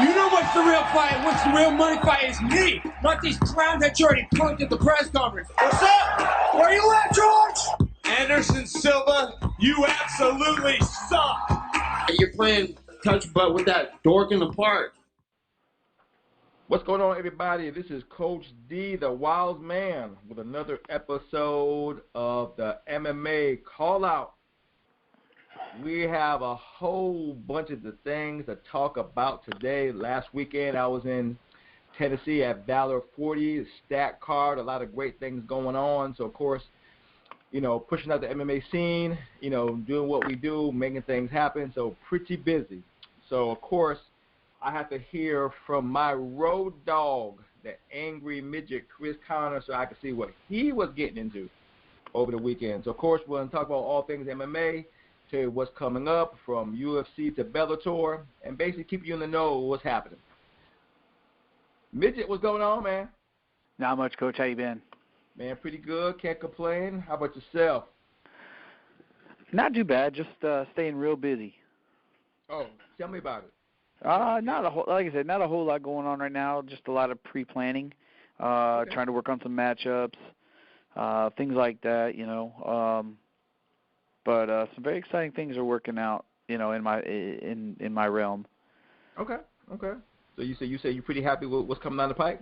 You know what's the real fight? What's the real money fight? Is me, not these clowns that you already punked at the press conference. What's up? Where you at, George? Anderson Silva, you absolutely suck. You're playing touch butt with that dork in the park. What's going on, everybody? This is Coach D, the Wild Man, with another episode of the MMA Call Out. We have a whole bunch of the things to talk about today. Last weekend, I was in Tennessee at Valor 40, stacked card, a lot of great things going on. So, of course, you know, pushing out the MMA scene, you know, doing what we do, making things happen. So, pretty busy. So, of course, I have to hear from my road dog, the angry midget, Chris Connor, so I can see what he was getting into over the weekend. So, of course, we're going to talk about all things MMA, tell you what's coming up from UFC to Bellator, and basically keep you in the know of what's happening. Midget, what's going on, man? Not much, Coach. How you been? Man, pretty good. Can't complain. How about yourself? Not too bad. Just staying real busy. Oh, tell me about it. Not a whole, like I said, not a whole lot going on right now. Just a lot of pre-planning, trying to work on some matchups, things like that. You know, but some very exciting things are working out. You know, in my realm. Okay. So you say you're pretty happy with what's coming down the pike?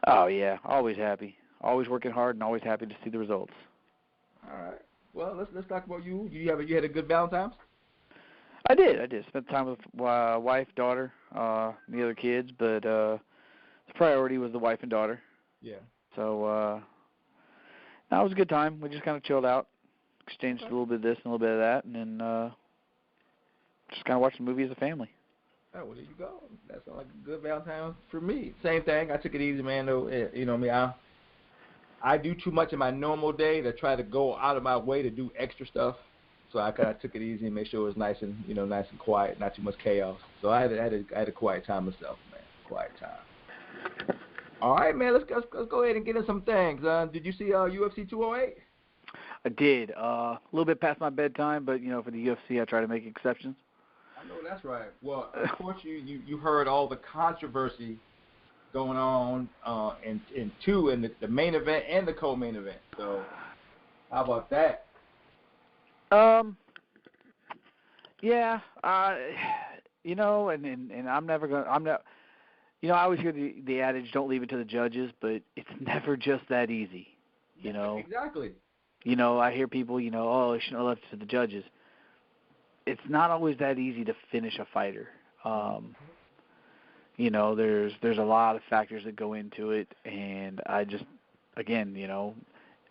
Oh yeah, always happy. Always working hard and always happy to see the results. All right. Well, let's talk about you. You had a good Valentine's? I did. Spent time with wife, daughter, the other kids, but the priority was the wife and daughter. Yeah. So that was a good time. We just kind of chilled out, exchanged a little bit of this and a little bit of that, and then just kind of watched the movie as a family. Oh, well, there you go. That sounds like a good Valentine's for me. Same thing. I took it easy, man. Though, you know me, I do too much in my normal day to try to go out of my way to do extra stuff. So I kind of took it easy and made sure it was nice and quiet, not too much chaos. So I had a quiet time myself, man. Quiet time. All right, man. Let's go ahead and get in some things. Did you see UFC 208? I did. A little bit past my bedtime, but you know, for the UFC, I try to make exceptions. I know that's right. Well, of course you heard all the controversy going on in the main event and the co-main event. So how about that? Yeah, you know, and I'm not, you know, I always hear the adage, don't leave it to the judges, but it's never just that easy, you know. Exactly. You know, I hear people, you know, oh, they shouldn't have left it to the judges. It's not always that easy to finish a fighter. You know, there's a lot of factors that go into it, and I just, again, you know,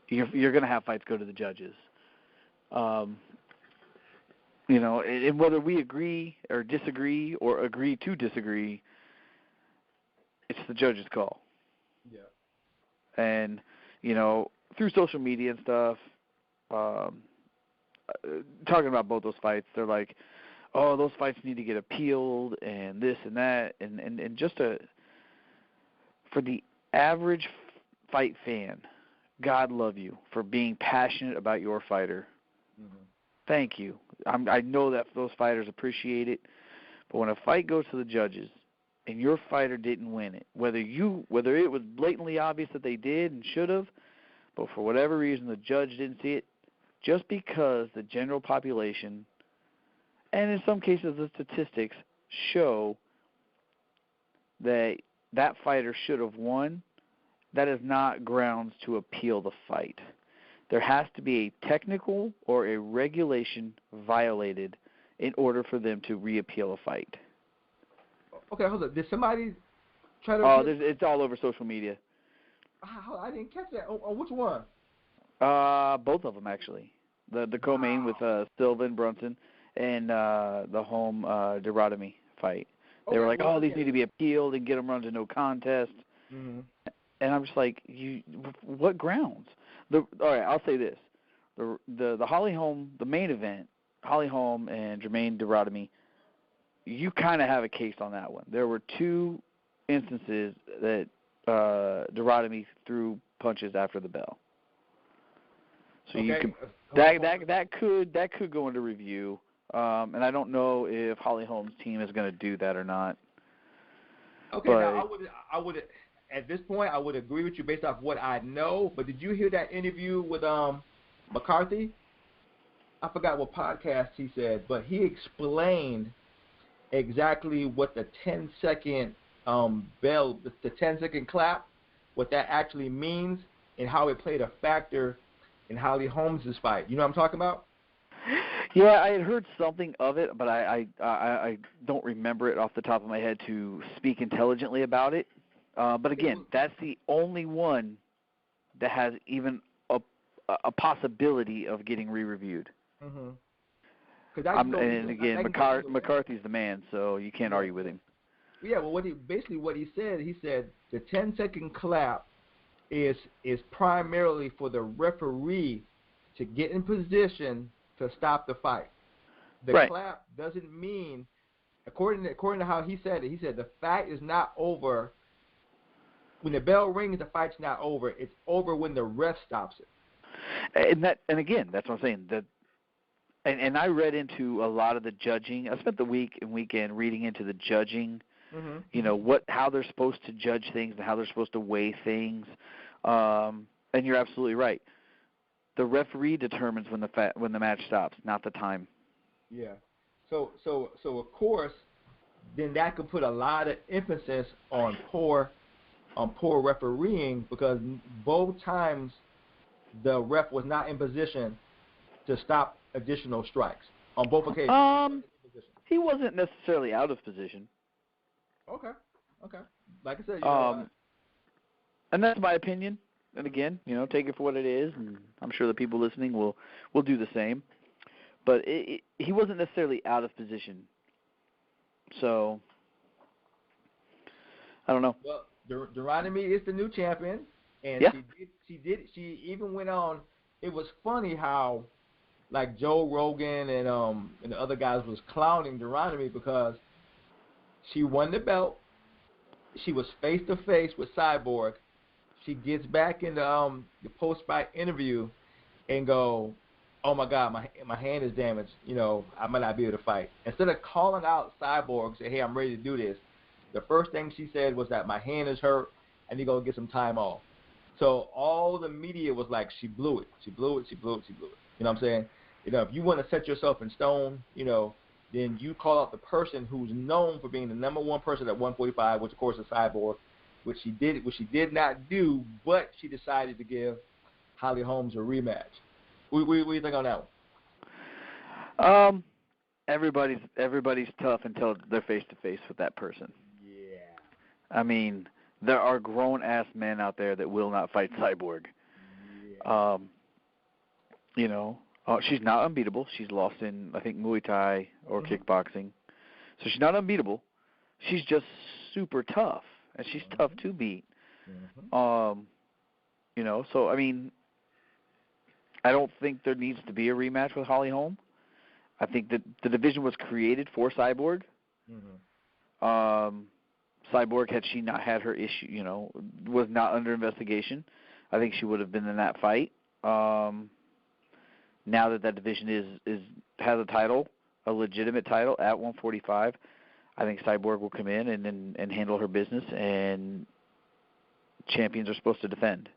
you're going to have fights go to the judges. You know, and whether we agree or disagree or agree to disagree, it's the judge's call. Yeah. And, you know, through social media and stuff, talking about both those fights, they're like, oh, those fights need to get appealed and this and that. And just for the average fight fan, God love you for being passionate about your fighter. Mm-hmm. Thank you. I know that those fighters appreciate it, but when a fight goes to the judges and your fighter didn't win it, whether it was blatantly obvious that they did and should have, but for whatever reason the judge didn't see it, just because the general population, and in some cases the statistics, show that fighter should have won, that is not grounds to appeal the fight. There has to be a technical or a regulation violated in order for them to reappeal a fight. Okay, hold on. Did somebody try to... Oh, it's all over social media. I didn't catch that. On which one? Both of them, actually. The co-main with Silva and Brunson, and the home Doratomy fight. They were like, these need to be appealed and get them run to no contest. Mm-hmm. And I'm just like, what grounds? All right, I'll say this: the Holly Holm, the main event, Holly Holm and Jermaine Doratomy, you kind of have a case on that one. There were two instances that Doratomy threw punches after the bell. So you could that could go into review, and I don't know if Holly Holm's team is going to do that or not. Okay, now I would at this point I would agree with you based off what I know. But did you hear that interview with McCarthy? I forgot what podcast he said, but he explained exactly what the 10-second bell, the 10-second clap, what that actually means, and how it played a factor in Holly Holmes' fight. You know what I'm talking about? Yeah, I had heard something of it, but I don't remember it off the top of my head to speak intelligently about it. But again, that's the only one that has even a possibility of getting re-reviewed. Mm-hmm. And again, McCarthy's the man, so you can't argue with him. Yeah, well, what he said the 10-second clap is primarily for the referee to get in position to stop the fight. The clap doesn't mean, according to how he said it, he said the fight is not over. When the bell rings, the fight's not over. It's over when the ref stops it. And again, that's what I'm saying. And I read into a lot of the judging. I spent the week and weekend reading into the judging. Mm-hmm. You know how they're supposed to judge things and how they're supposed to weigh things. And you're absolutely right. The referee determines when the match stops, not the time. Yeah. So of course, then that could put a lot of emphasis on poor refereeing, because both times the ref was not in position to stop additional strikes on both occasions. He wasn't necessarily out of position. Okay. Like I said, and that's my opinion. And again, take it for what it is, and I'm sure the people listening will do the same. But he wasn't necessarily out of position. So I don't know. Well, Deuteronomy is the new champion, and yeah. She even went on. It was funny how, like, Joe Rogan and the other guys was clowning Deuteronomy because she won the belt. She was face to face with Cyborg. She gets back in the post-fight interview and go, "Oh my God, my hand is damaged. I might not be able to fight." Instead of calling out Cyborg, say, "Hey, I'm ready to do this," the first thing she said was that my hand is hurt. I need to go get some time off. So all the media was like, "She blew it. She blew it. She blew it. She blew it." You know what I'm saying? If you want to set yourself in stone, then you call out the person who's known for being the number one person at 145, which of course is Cyborg, which she did not do, but she decided to give Holly Holmes a rematch. What do you think on that one? Everybody's tough until they're face to face with that person. Yeah. I mean, there are grown ass men out there that will not fight Cyborg. Yeah. She's not unbeatable. She's lost in, I think, Muay Thai or kickboxing. So she's not unbeatable. She's just super tough, and she's tough to beat. Mm-hmm. So, I mean, I don't think there needs to be a rematch with Holly Holm. I think that the division was created for Cyborg. Mm-hmm. Cyborg, had she not had her issue, was not under investigation, I think she would have been in that fight. Now that division has a title, a legitimate title at 145, I think Cyborg will come in and handle her business, and champions are supposed to defend.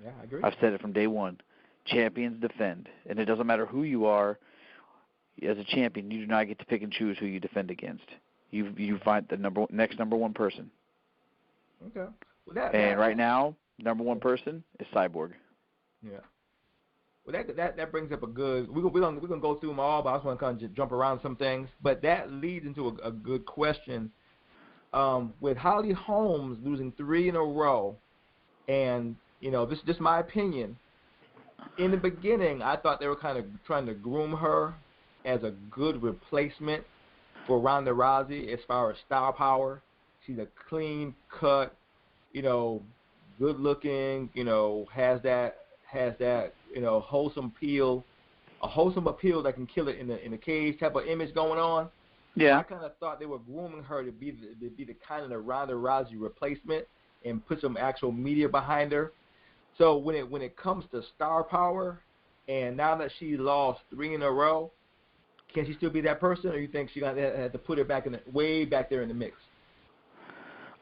Yeah, I agree. I've said it from day one. Champions defend, and it doesn't matter who you are. As a champion, you do not get to pick and choose who you defend against. You find the next number one person. Okay. Right now, number one person is Cyborg. Yeah. Well, that brings up a good. We're gonna go through them all, but I just want to kind of just jump around some things. But that leads into a good question. With Holly Holmes losing 3 in a row, and this is just my opinion. In the beginning, I thought they were kind of trying to groom her as a good replacement for Ronda Rousey as far as star power. She's a clean cut, good looking, has that wholesome appeal, a wholesome appeal that can kill it in the cage type of image going on. Yeah. I kind of thought they were grooming her to be the kind of the Ronda Rousey replacement and put some actual media behind her. So when it comes to star power, and now that she lost 3 in a row, can she still be that person, or you think she gonna have to put it way back there in the mix?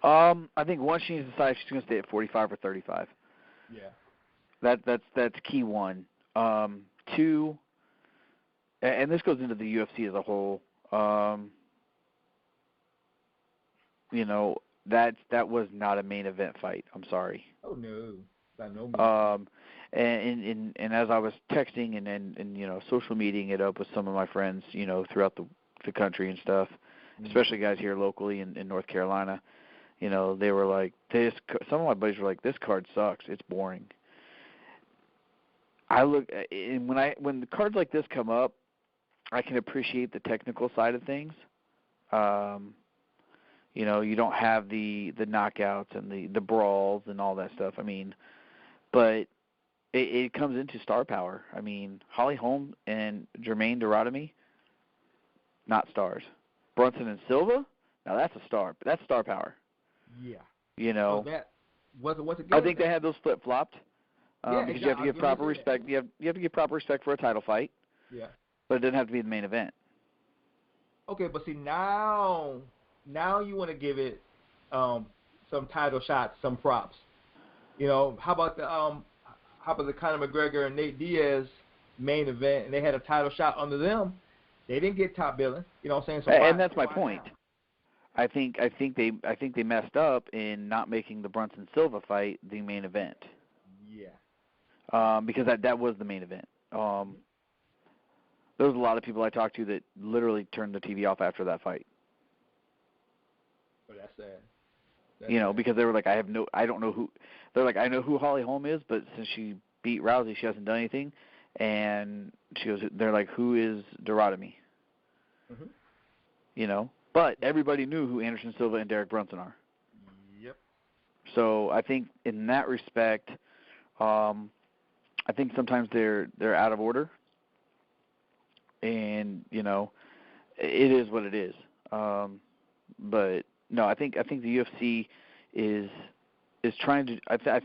I think one, she needs to decide if she's going to stay at 45 or 35. Yeah. That's key one. Two, and this goes into the UFC as a whole. That was not a main event fight. I'm sorry. Oh no, by no means. And as I was texting and social mediaing it up with some of my friends, throughout the country and stuff, especially guys here locally in North Carolina, they were like, some of my buddies were like, this card sucks. It's boring. And when the cards like this come up, I can appreciate the technical side of things. You don't have the knockouts and the brawls and all that stuff. I mean, but it comes into star power. I mean, Holly Holm and Jermaine Dorotimi, not stars. Brunson and Silva, now that's a star. That's star power. Yeah. What's it I think they had those flip-flopped. Because exactly. you have to give proper respect. You have to give proper respect for a title fight. Yeah. But it doesn't have to be the main event. Okay, but see now you want to give it some title shots, some props. How about the Conor McGregor and Nate Diaz main event, and they had a title shot under them? They didn't get top billing. You know what I'm saying? So and that's my point. Now? I think they messed up in not making the Brunson Silva fight the main event. Yeah. Because that was the main event. There was a lot of people I talked to that literally turned the TV off after that fight. But that's sad. Because they were like, I don't know who. They're like, I know who Holly Holm is, but since she beat Rousey, she hasn't done anything. And they're like, who is Dorotimi? Mm-hmm. But everybody knew who Anderson Silva and Derek Brunson are. Yep. So I think in that respect, I think sometimes they're out of order. And it is what it is. But no, I think the UFC is trying to.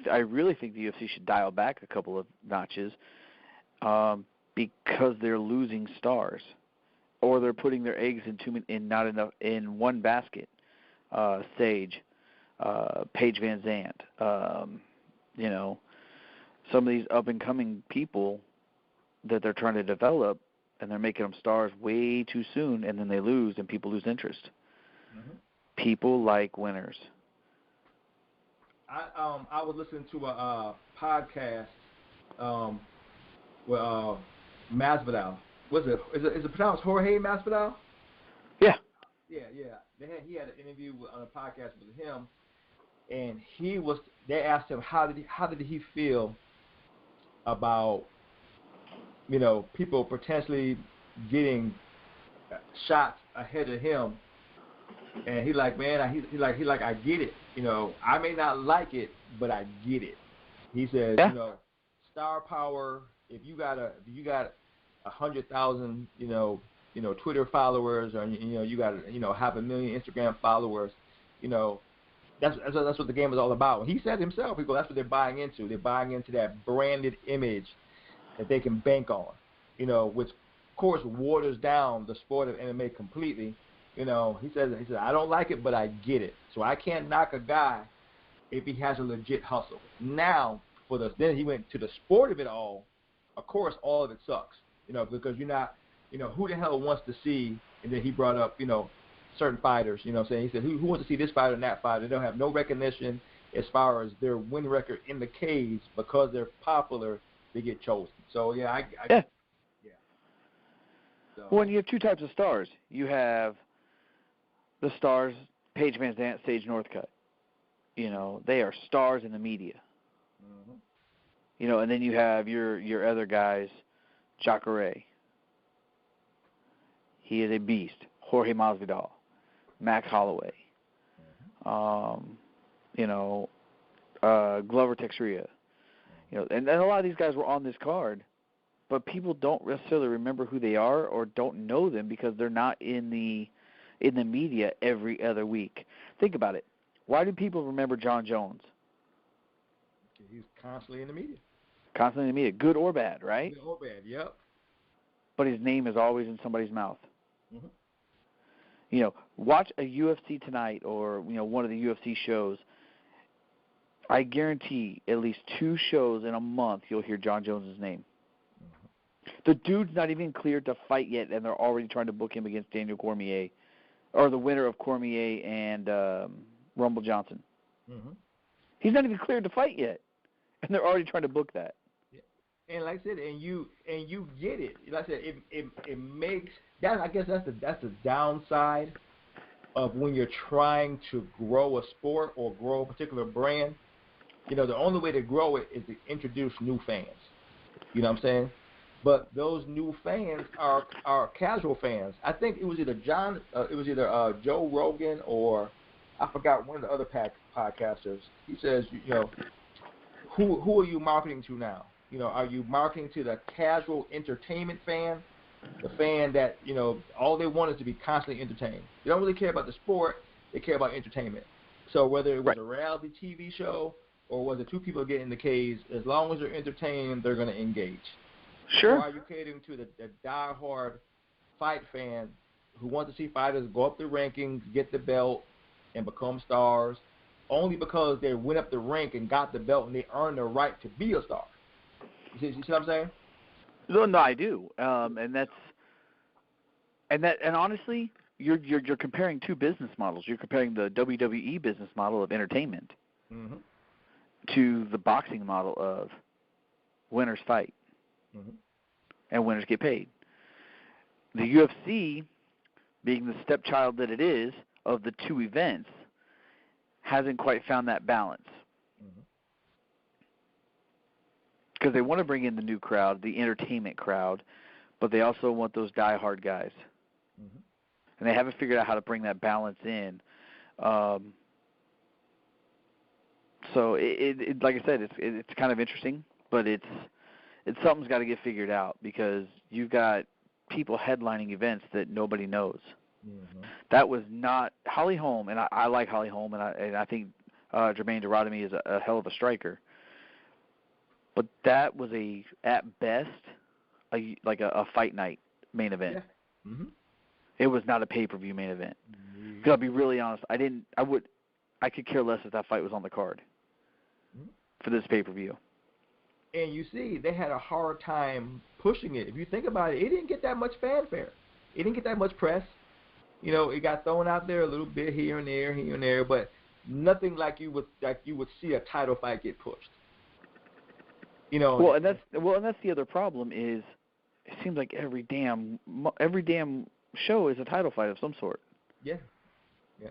I really think the UFC should dial back a couple of notches, because they're losing stars, or they're putting their eggs in one basket. Sage, Paige Van Zandt, some of these up and coming people that they're trying to develop, and they're making them stars way too soon, and then they lose, and people lose interest. Mm-hmm. People like winners. I was listening to a podcast with Masvidal. Is it pronounced Jorge Masvidal? Yeah. Yeah. He had an interview on a podcast with him, and they asked him how did he feel about people potentially getting shots ahead of him. And he like, man, he like, I get it. I may not like it, but I get it. He says, star power. If you got 100,000, Twitter followers, or you got 500,000 Instagram followers, that's what the game is all about. He said himself, he goes, that's what they're buying into. They're buying into that branded image that they can bank on, which of course waters down the sport of MMA completely. He said, I don't like it, but I get it. So I can't knock a guy if he has a legit hustle. Now, then he went to the sport of it all. Of course, all of it sucks, because you're not, who the hell wants to see, and then he brought up, certain fighters, he said, who wants to see this fighter and that fighter? They don't have no recognition as far as their win record in the cage. Because they're popular, they get chosen. So, yeah. So, well, you have two types of stars. You have the stars, Paige Van Zandt, Sage Northcutt. They are stars in the media. Mm-hmm. And then you have your other guys, Jacare. He is a beast. Jorge Masvidal, Max Holloway. Mm-hmm. Glover Teixeira. And a lot of these guys were on this card, but people don't necessarily remember who they are or don't know them because they're not in the media every other week. Think about it. Why do people remember John Jones? He's constantly in the media. Constantly in the media, good or bad, right? Good or bad, yep. But his name is always in somebody's mouth. Mm-hmm. You know, watch a UFC tonight or, you know, one of the UFC shows. I guarantee at least 2 shows in a month you'll hear John Jones' name. The dude's not even cleared to fight yet, and they're already trying to book him against Daniel Cormier, or the winner of Cormier and Rumble Johnson. Mm-hmm. He's not even cleared to fight yet, and they're already trying to book that. Yeah. And like I said, and you get it. Like I said, it makes that. I guess that's the downside of when you're trying to grow a sport or grow a particular brand. You know, the only way to grow it is to introduce new fans. You know what I'm saying? But those new fans are casual fans. I think it was either Joe Rogan or I forgot one of the other podcasters. He says, you know, who are you marketing to now? You know, are you marketing to the casual entertainment fan, the fan that, you know, all they want is to be constantly entertained? They don't really care about the sport. They care about entertainment. So whether it was a reality TV show or was it 2 people getting in the cage, as long as they're entertained, they're going to engage. Sure. Or are you catering to the diehard fight fan who wants to see fighters go up the rankings, get the belt, and become stars, only because they went up the rank and got the belt and they earned the right to be a star? You see what I'm saying? No, I do, and honestly, you're comparing 2 business models. You're comparing the WWE business model of entertainment to the boxing model of winners fight and winners get paid. The UFC, being the stepchild that it is of the 2 events, hasn't quite found that balance. Because they want to bring in the new crowd, the entertainment crowd, but they also want those diehard guys. And they haven't figured out how to bring that balance in. So, it like I said, it's kind of interesting, but it's something's got to get figured out because you've got people headlining events that nobody knows. That was not Holly Holm, and I like Holly Holm, and I think Jermaine Durandamy is a hell of a striker. But that was at best a fight night main event. Yeah. It was not a pay-per-view main event. Because I'll be really honest, I could care less if that fight was on the card for this pay-per-view. And you see, they had a hard time pushing it. If you think about it, it didn't get that much fanfare. It didn't get that much press. You know, it got thrown out there a little bit here and there, but nothing like you would see a title fight get pushed. You know. Well, and that's the other problem is, it seems like every damn show is a title fight of some sort. Yeah.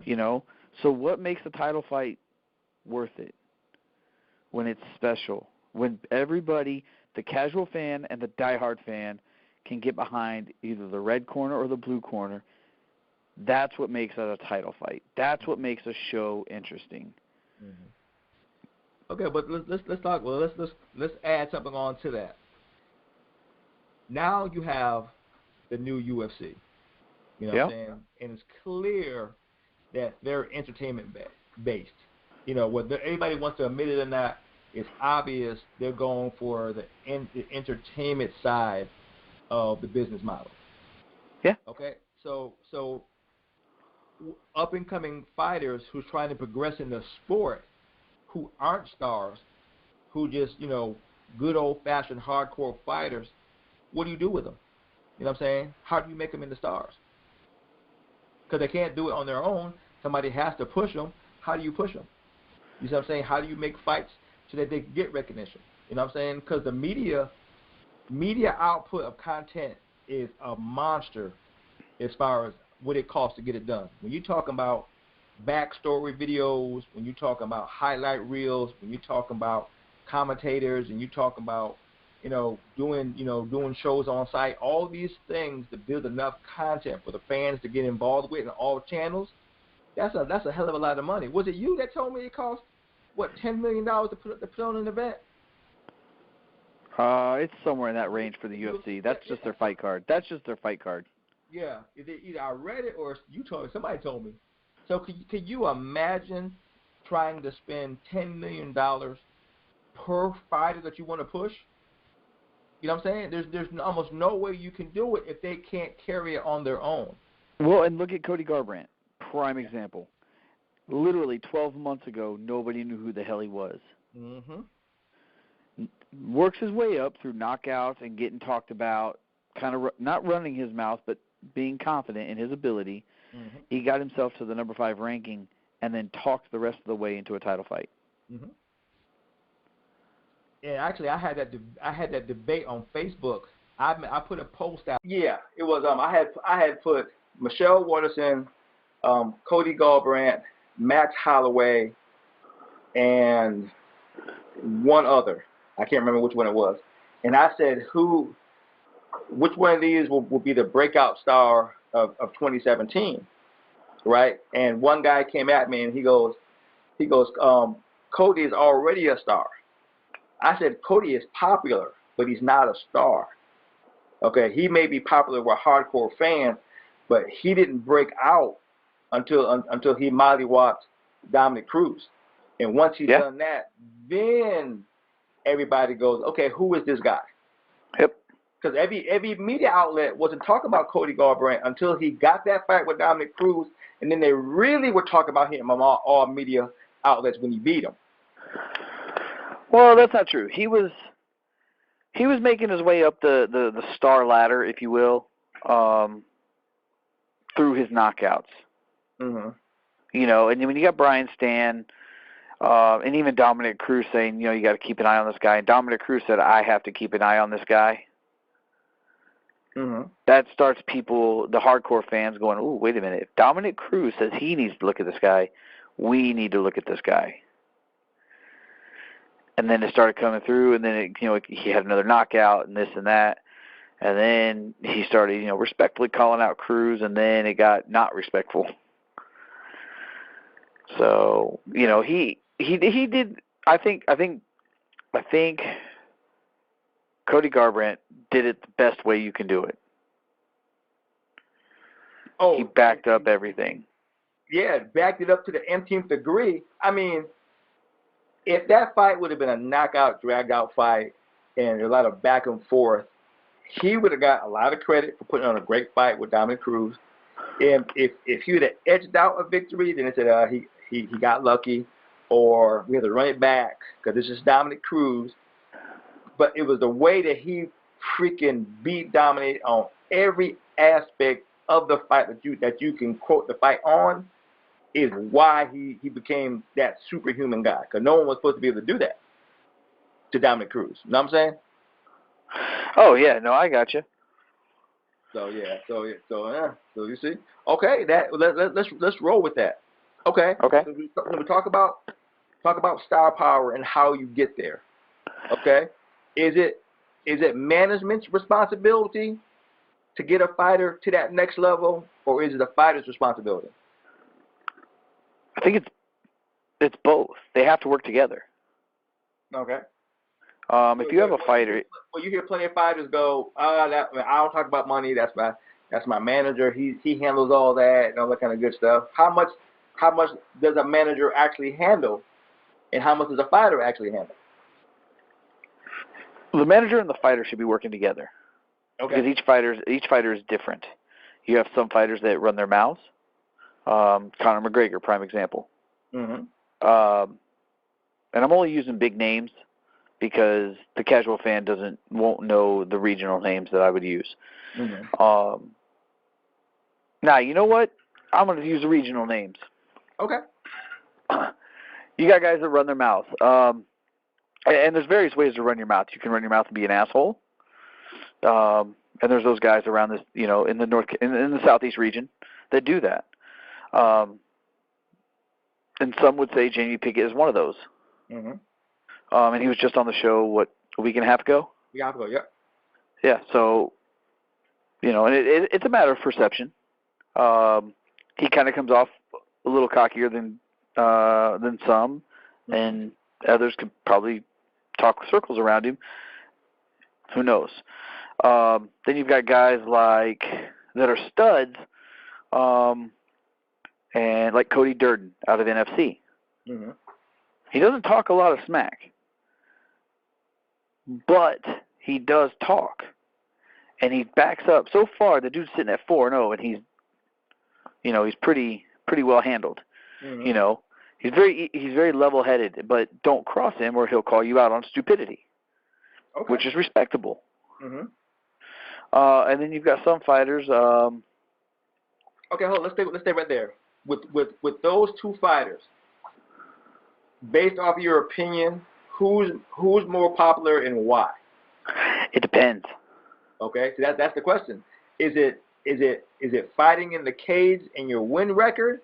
You know, so what makes a title fight worth it? When it's special, when everybody, the casual fan and the diehard fan, can get behind either the red corner or the blue corner. That's what makes it a title fight. That's what makes a show interesting. Okay, but let's talk. Well, let's add something on to that. Now you have the new UFC. You know what I'm saying? And it's clear that they're entertainment based. You know, whether anybody wants to admit it or not, it's obvious they're going for the entertainment side of the business model. Yeah. Okay. So up and coming fighters who's trying to progress in the sport, who aren't stars, who just, you know, good old-fashioned hardcore fighters, what do you do with them? You know what I'm saying? How do you make them into stars? Because they can't do it on their own. Somebody has to push them. How do you push them? You see what I'm saying? How do you make fights so that they get recognition? You know what I'm saying? Because the media output of content is a monster as far as what it costs to get it done. When you're talking about backstory videos, when you're talking about highlight reels, when you're talking about commentators, and you're talking about, doing shows on site, all these things to build enough content for the fans to get involved with in all channels, that's a hell of a lot of money. Was it you that told me it cost, $10 million to put on an event? It's somewhere in that range for the UFC. That's just their fight card. Yeah, either I read it or you told me. Somebody told me. So could you imagine trying to spend $10 million per fighter that you want to push? You know what I'm saying? There's almost no way you can do it if they can't carry it on their own. Well, and look at Cody Garbrandt, prime example. Literally 12 months ago, nobody knew who the hell he was. Mm-hmm. Works his way up through knockouts and getting talked about, kind of not running his mouth, but being confident in his ability. Mm-hmm. He got himself to the number 5 ranking and then talked the rest of the way into a title fight. Mm-hmm. And actually, I had that debate on Facebook. I put a post out. Yeah, it was. I had put Michelle Waterson, Cody Garbrandt, Max Holloway, and one other. I can't remember which one it was. And I said, which one of these will be the breakout star of 2017, right? And one guy came at me and he goes, Cody is already a star. I said, Cody is popular, but he's not a star. Okay, he may be popular with hardcore fans, but he didn't break out until he mollywopped Dominic Cruz. And once he's done that, then everybody goes, okay, who is this guy? Yep. Because every media outlet wasn't talking about Cody Garbrandt until he got that fight with Dominic Cruz, and then they really were talking about him on all media outlets when he beat him. Well, that's not true. He was making his way up the star ladder, if you will, through his knockouts. Mm-hmm. You know, and when you got Brian Stan and even Dominic Cruz saying, you know, you got to keep an eye on this guy. And Dominic Cruz said, I have to keep an eye on this guy. Mm-hmm. That starts people, the hardcore fans, going, "Ooh, wait a minute. If Dominic Cruz says he needs to look at this guy, we need to look at this guy." And then it started coming through, and then he had another knockout and this and that, and then he started, respectfully calling out Cruz, and then it got not respectful. So, he did. I think Cody Garbrandt did it the best way you can do it. Oh, he backed up everything. Yeah, backed it up to the nth degree. I mean, if that fight would have been a knockout, drag-out fight, and a lot of back and forth, he would have got a lot of credit for putting on a great fight with Dominic Cruz. And if he would have edged out a victory, then they said he got lucky, or we had to run it back because this is Dominic Cruz. But it was the way that he freaking beat Dominic on every aspect of the fight that you can quote the fight on is why he became that superhuman guy. Because no one was supposed to be able to do that to Dominic Cruz. You know what I'm saying? Oh yeah, no, I got you. So you see, okay, let's roll with that. Okay. Okay. So we talk about star power and how you get there. Okay. Is it management's responsibility to get a fighter to that next level, or is it a fighter's responsibility? I think it's both. They have to work together. Okay. If you have a fighter, well, you hear plenty of fighters go, I don't talk about money. That's my manager. He handles all that and all that kind of good stuff. How much does a manager actually handle, and how much does a fighter actually handle? The manager and the fighter should be working together. Okay. Because each fighter is different. You have some fighters that run their mouths. Conor McGregor, prime example. Mm-hmm. And I'm only using big names because the casual fan won't know the regional names that I would use. Mm-hmm. Now, you know what? I'm going to use the regional names. Okay. You got guys that run their mouth. And there's various ways to run your mouth. You can run your mouth and be an asshole. And there's those guys around this, in the southeast region that do that. And some would say Jamie Pickett is one of those. Mm-hmm. And he was just on the show, a week and a half ago? Yeah. Yeah, so, and it's a matter of perception. He kind of comes off a little cockier than some, mm-hmm. and others could probably talk circles around him. Who knows? Then you've got guys that are studs, and like Cody Durden out of NFC. Mm-hmm. He doesn't talk a lot of smack, but he does talk, and he backs up. So far, the dude's sitting at 4-0, and he's He's pretty well handled. Mm-hmm. He's very level-headed, but don't cross him or he'll call you out on stupidity, which is respectable. Mm-hmm. And then you've got some fighters. Okay, hold on. Let's stay right there. With those two fighters, based off your opinion, who's more popular and why? It depends. Okay, so that's the question. Is it fighting in the cage and your win record,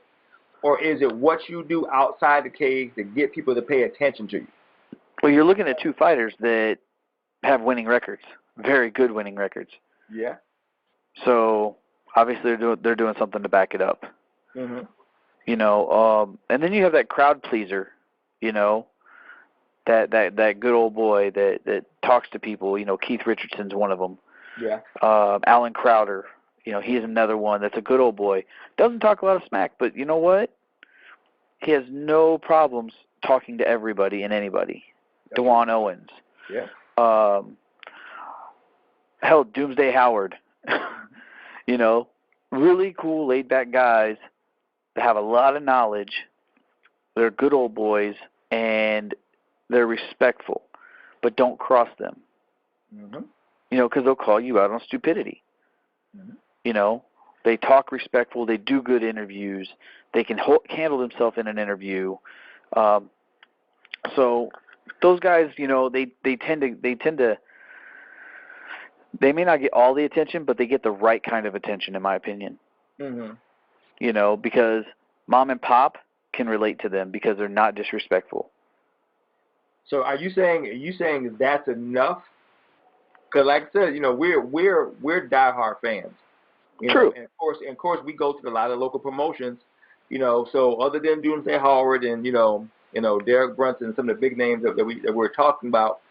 or is it what you do outside the cage to get people to pay attention to you? Well, you're looking at two fighters that have winning records, very good winning records. Yeah. So obviously they're doing something to back it up. Mm-hmm. And then you have that crowd pleaser, that good old boy that talks to people. Keith Richardson's one of them. Yeah. Alan Crowder, he's another one that's a good old boy. Doesn't talk a lot of smack, but you know what? He has no problems talking to everybody and anybody. That's Dewan Owens. Yeah. Hell, Doomsday Howard. Really cool, laid-back guys that have a lot of knowledge. They're good old boys, and they're respectful, but don't cross them. Mm-hmm. Because they'll call you out on stupidity. Mm-hmm. They talk respectful. They do good interviews. They can handle themselves in an interview. So those guys, they tend to. They may not get all the attention, but they get the right kind of attention, in my opinion. Mm-hmm. Because mom and pop can relate to them because they're not disrespectful. So are you saying that's enough? Because like I said, we're diehard fans. True. And of course, we go to a lot of local promotions. So other than Doomsday Howard and Derek Brunson and some of the big names that we're talking about,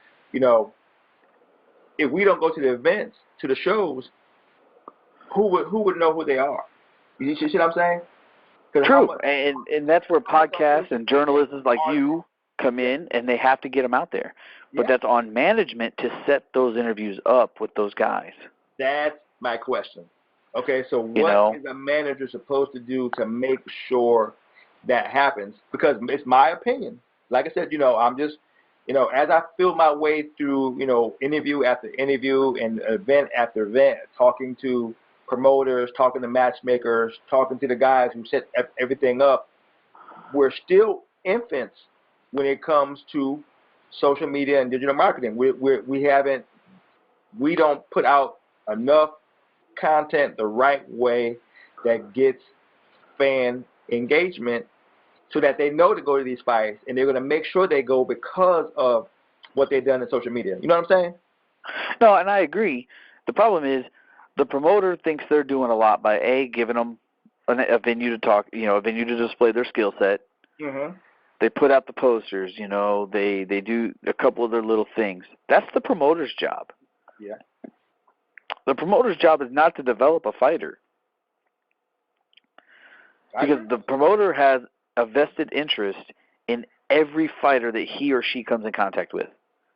if we don't go to the events, to the shows, who would know who they are? You see what I'm saying? True, and that's where podcasts and journalists like you come in, and they have to get them out there. But that's on management to set those interviews up with those guys. That's my question. Okay, so what is a manager supposed to do to make sure that happens? Because it's my opinion. Like I said, I'm just, as I feel my way through, interview after interview and event after event, talking to promoters, talking to matchmakers, talking to the guys who set everything up, we're still infants when it comes to social media and digital marketing. We don't put out enough content the right way that gets fan engagement so that they know to go to these fights, and they're going to make sure they go because of what they've done in social media. You know what I'm saying? No, and I agree. The problem is the promoter thinks they're doing a lot by giving them a venue to talk, a venue to display their skill set. Mm-hmm. They put out the posters, they do a couple of their little things. That's the promoter's job. Yeah. The promoter's job is not to develop a fighter. Because the promoter has a vested interest in every fighter that he or she comes in contact with.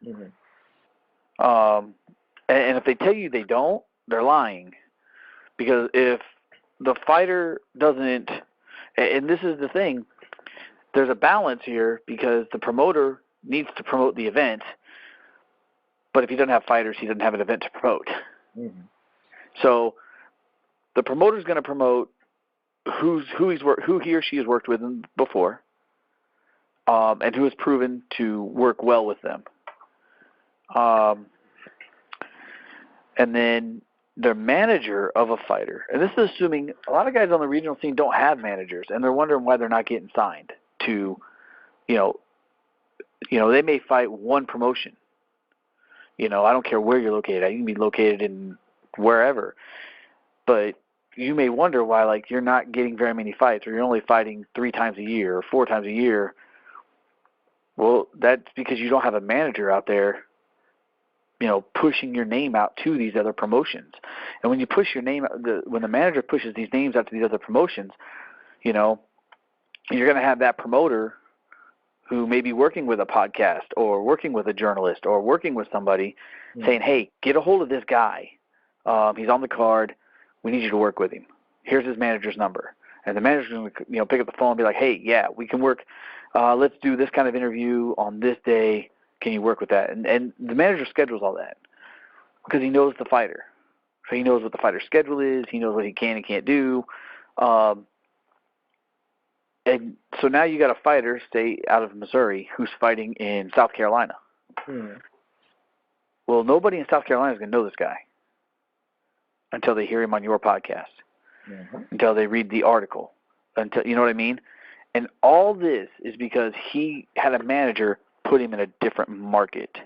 Mm-hmm. And if they tell you they don't, they're lying. Because if the fighter doesn't, and this is the thing, there's a balance here because the promoter needs to promote the event, but if he doesn't have fighters, he doesn't have an event to promote. Mm-hmm. So the promoter's going to promote who he or she has worked with before, and who has proven to work well with them. And then the manager of a fighter, and this is assuming a lot of guys on the regional scene don't have managers, and they're wondering why they're not getting signed to, they may fight one promotion. I don't care where you're located. You can be located in wherever, but you may wonder why, you're not getting very many fights, or you're only fighting 3 times a year or 4 times a year. Well, that's because you don't have a manager out there, pushing your name out to these other promotions. And when you push your name, when the manager pushes these names out to these other promotions, you're going to have that promoter who may be working with a podcast or working with a journalist or working with somebody saying, hey, get a hold of this guy. He's on the card. We need you to work with him. Here's his manager's number. And the manager's going to, pick up the phone and be like, hey, yeah, we can work. Let's do this kind of interview on this day. Can you work with that? And the manager schedules all that because he knows the fighter. So he knows what the fighter's schedule is. He knows what he can and can't do. And so now you got a fighter, say, out of Missouri, who's fighting in South Carolina. Well, nobody in South Carolina is going to know this guy until they hear him on your podcast, until they read the article, until you know what I mean? And all this is because he had a manager put him in a different market.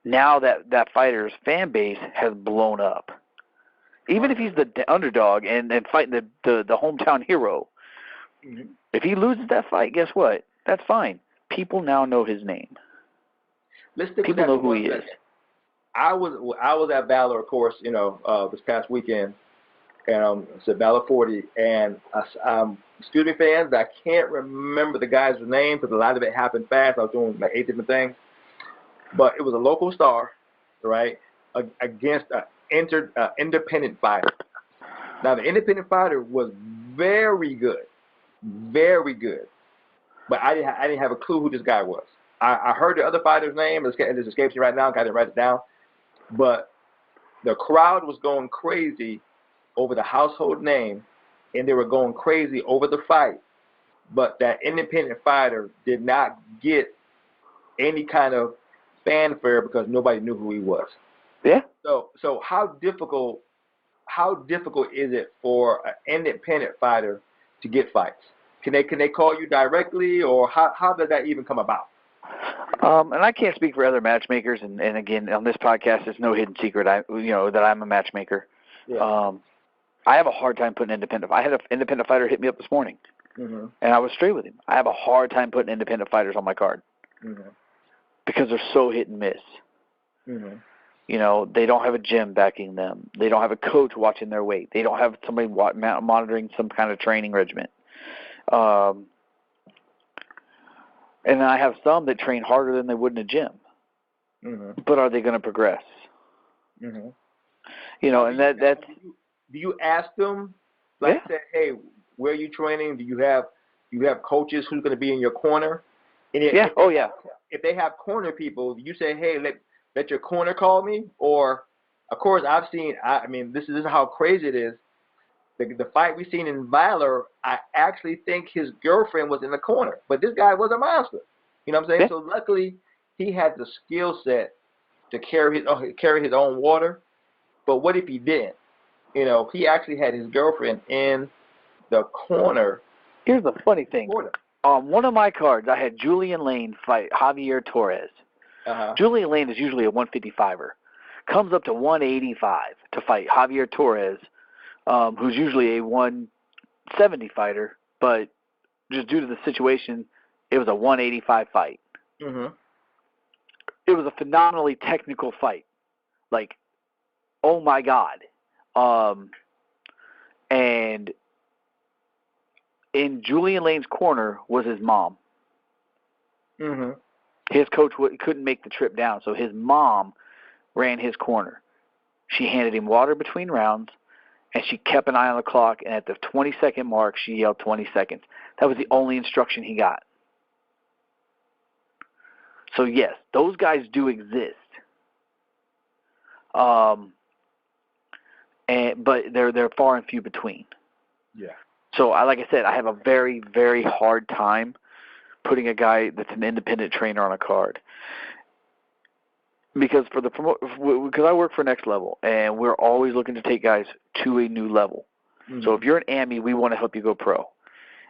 Now that fighter's fan base has blown up. Even if he's the underdog and fighting the hometown hero, if he loses that fight, guess what? That's fine. People now know his name. People know who he is. I was at Valor, of course, this past weekend, and it's at Valor 40, and excuse me, fans, I can't remember the guy's name because a lot of it happened fast. I was doing like 8 different things, but it was a local star, right, against an independent fighter. Now the independent fighter was very good, but I didn't have a clue who this guy was. I heard the other fighter's name, and it escapes me right now. I didn't write it down. But the crowd was going crazy over the household name, and they were going crazy over the fight. But that independent fighter did not get any kind of fanfare because nobody knew who he was. Yeah. So how difficult is it for an independent fighter to get fights? Can they call you directly, or how does that even come about? And I can't speak for other matchmakers, and again, on this podcast, there's no hidden secret. That I'm a matchmaker. Yeah. I have a hard time putting independent. I had an independent fighter hit me up this morning, and I was straight with him. I have a hard time putting independent fighters on my card because they're so hit and miss. They don't have a gym backing them. They don't have a coach watching their weight. They don't have somebody monitoring some kind of training regimen. And I have some that train harder than they would in a gym. But are they going to progress? And that's... Do you ask them, like, say, hey, where are you training? Do you have coaches who's going to be in your corner? And if they have corner people, you say, hey, let your corner call me? Or, of course, this is how crazy it is. The fight we seen in Valor, I actually think his girlfriend was in the corner. But this guy was a monster. You know what I'm saying? Yeah. So luckily, he had the skill set to carry his own water. But what if he didn't? He actually had his girlfriend in the corner. Here's the funny thing. On one of my cards, I had Julian Lane fight Javier Torres. Julian Lane is usually a 155er. Comes up to 185 to fight Javier Torres, who's usually a 170 fighter, but just due to the situation, it was a 185 fight. It was a phenomenally technical fight. Like, oh my God. And in Julian Lane's corner was his mom. His coach couldn't make the trip down, so his mom ran his corner. She handed him water between rounds, and she kept an eye on the clock, and at the 20-second mark, she yelled 20 seconds. That was the only instruction he got. So, yes, those guys do exist. But they're far and few between. Yeah. So, like I said, I have a very, very hard time putting a guy that's an independent trainer on a card. Because because I work for Next Level, and we're always looking to take guys to a new level. So if you're an AMI, we want to help you go pro.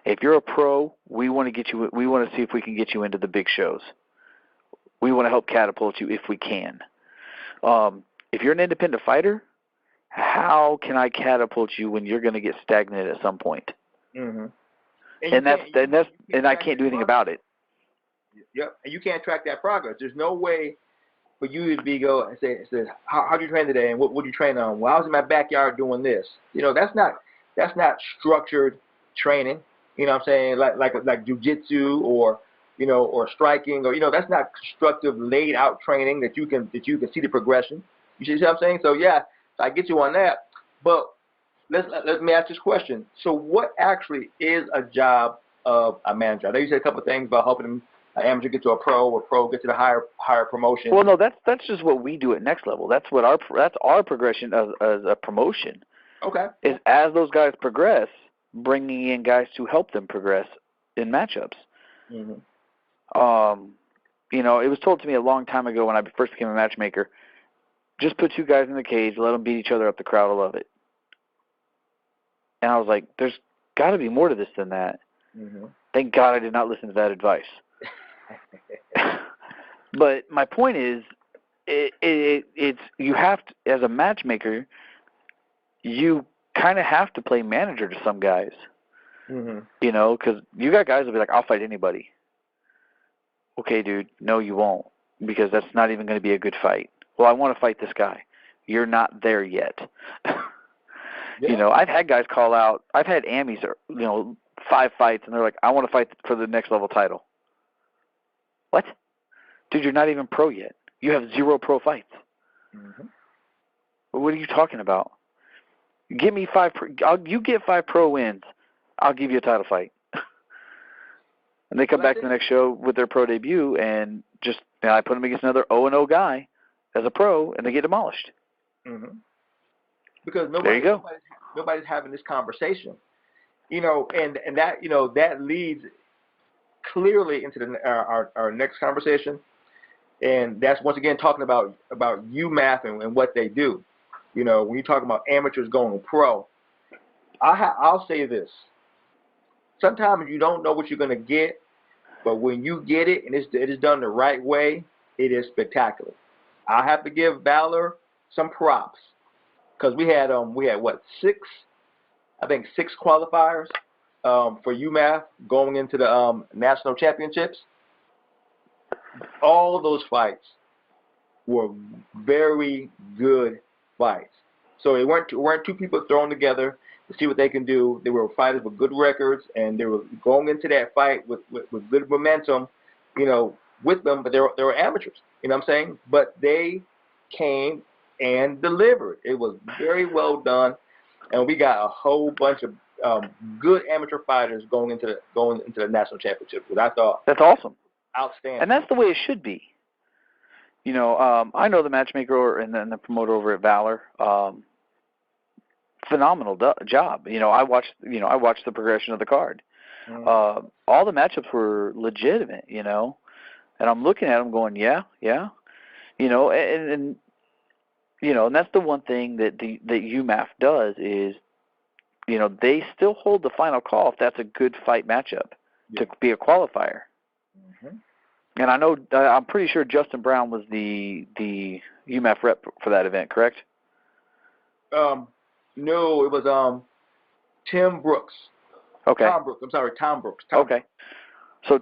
If you're a pro, we want to see if we can get you into the big shows. We want to help catapult you if we can. If you're an independent fighter, how can I catapult you when you're going to get stagnant at some point? And I can't do anything about it. Yep, and you can't track that progress. There's no way for you to go and say, how do you train today, and what do you train on? Well, I was in my backyard doing this. That's not structured training. You know what I'm saying? Like jiu-jitsu or striking, or that's not constructive, laid out training that you can see the progression. You see what I'm saying? So yeah, I get you on that. But let me ask this question. So, what actually is a job of a manager? I know you said a couple of things about helping an amateur get to a pro, or pro get to the higher promotion. Well, no, that's just what we do at Next Level. That's our progression as a promotion. Okay. Is as those guys progress, bringing in guys to help them progress in matchups. Mm-hmm. It was told to me a long time ago when I first became a matchmaker, just put two guys in the cage, let them beat each other up. The crowd will love it. And I was like, there's got to be more to this than that. Mm-hmm. Thank God I did not listen to that advice. But my point is, it's you have to, as a matchmaker, you kind of have to play manager to some guys. Mm-hmm. Because you got guys that will be like, I'll fight anybody. Okay, dude, no, you won't, because that's not even going to be a good fight. Well, I want to fight this guy. You're not there yet. Yeah. I've had guys call out. I've had Amis, 5 fights, and they're like, I want to fight for the next level title. What? Dude, you're not even pro yet. You have 0 pro fights. Mm-hmm. What are you talking about? Give me 5. You get 5 pro wins, I'll give you a title fight. And they come back to the next show with their pro debut, and I put them against another 0-0 guy as a pro, and they get demolished. Mm-hmm. Because nobody's having this conversation, and that that leads clearly into our next conversation, and that's once again talking about UMath and what they do. When you talk about amateurs going pro, I'll say this. Sometimes you don't know what you're going to get, but when you get it and it is done the right way, it is spectacular. I have to give Valor some props, because we had what, 6 qualifiers for UMath going into the national championships. All of those fights were very good fights. So it weren't two people thrown together to see what they can do. They were fighters with good records, and they were going into that fight with good momentum, with them. But they were amateurs, you know what I'm saying? But they came and delivered. It was very well done, and we got a whole bunch of good amateur fighters going into the national championship, which I thought that's awesome, outstanding, and that's the way it should be. I know the matchmaker and then the promoter over at Valor. Phenomenal job. I watched the progression of the card. Mm-hmm. All the matchups were legitimate. And I'm looking at them going, yeah. And that's the one thing that UMath does is, they still hold the final call if that's a good fight matchup to be a qualifier. Mm-hmm. And I know, I'm pretty sure Justin Brown was the UMath rep for that event, correct? No, it was Tim Brooks. Okay. Tom Brooks. Okay. So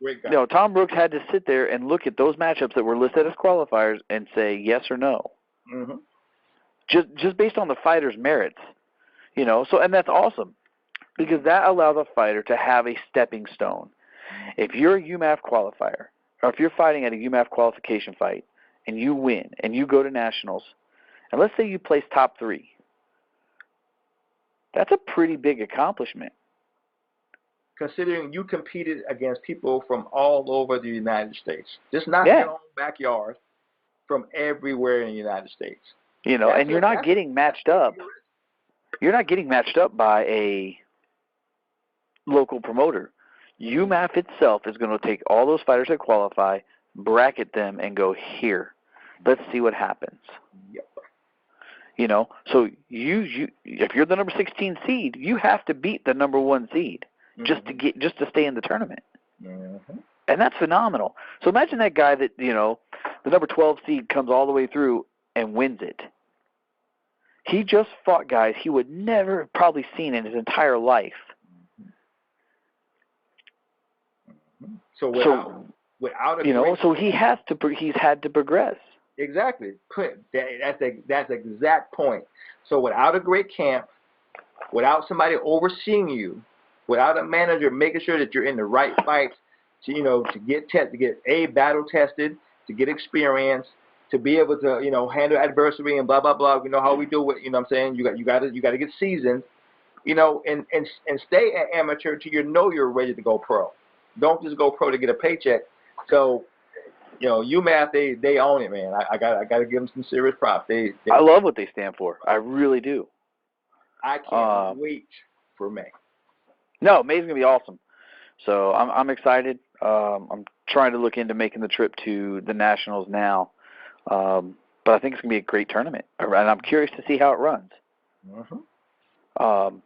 great guy. Tom Brooks had to sit there and look at those matchups that were listed as qualifiers and say yes or no. Mm-hmm. Just based on the fighter's merits, So, and that's awesome, because that allows a fighter to have a stepping stone. If you're a UMath qualifier, or if you're fighting at a UMath qualification fight, and you win, and you go to nationals, and let's say you place top 3, that's a pretty big accomplishment. Considering you competed against people from all over the United States, just not your own backyard, from everywhere in the United States. And you're not getting matched up. You're not getting matched up by a local promoter. UMath itself is going to take all those fighters that qualify, bracket them, and go, here, let's see what happens. Yep. So if you're the number 16 seed, you have to beat the number 1 seed just to stay in the tournament. Mm-hmm. And that's phenomenal. So imagine that guy that, the number 12 seed comes all the way through and wins it. He just fought guys he would never have probably seen in his entire life. So without a so he's had to progress. Exactly. That's the exact point. So without a great camp, without somebody overseeing you, without a manager making sure that you're in the right fights, to get battle tested, to get experience, to be able to, handle adversity and blah blah blah. You know how we do it. You know what I'm saying? You got to get seasoned. And stay at amateur till you're ready to go pro. Don't just go pro to get a paycheck. So, UMass they own it, man. I got to give them some serious props. I love what they stand for. I really do. I can't wait for May. No, May's gonna be awesome. So I'm excited. I'm trying to look into making the trip to the Nationals now, but I think it's gonna be a great tournament, and I'm curious to see how it runs. Mm-hmm.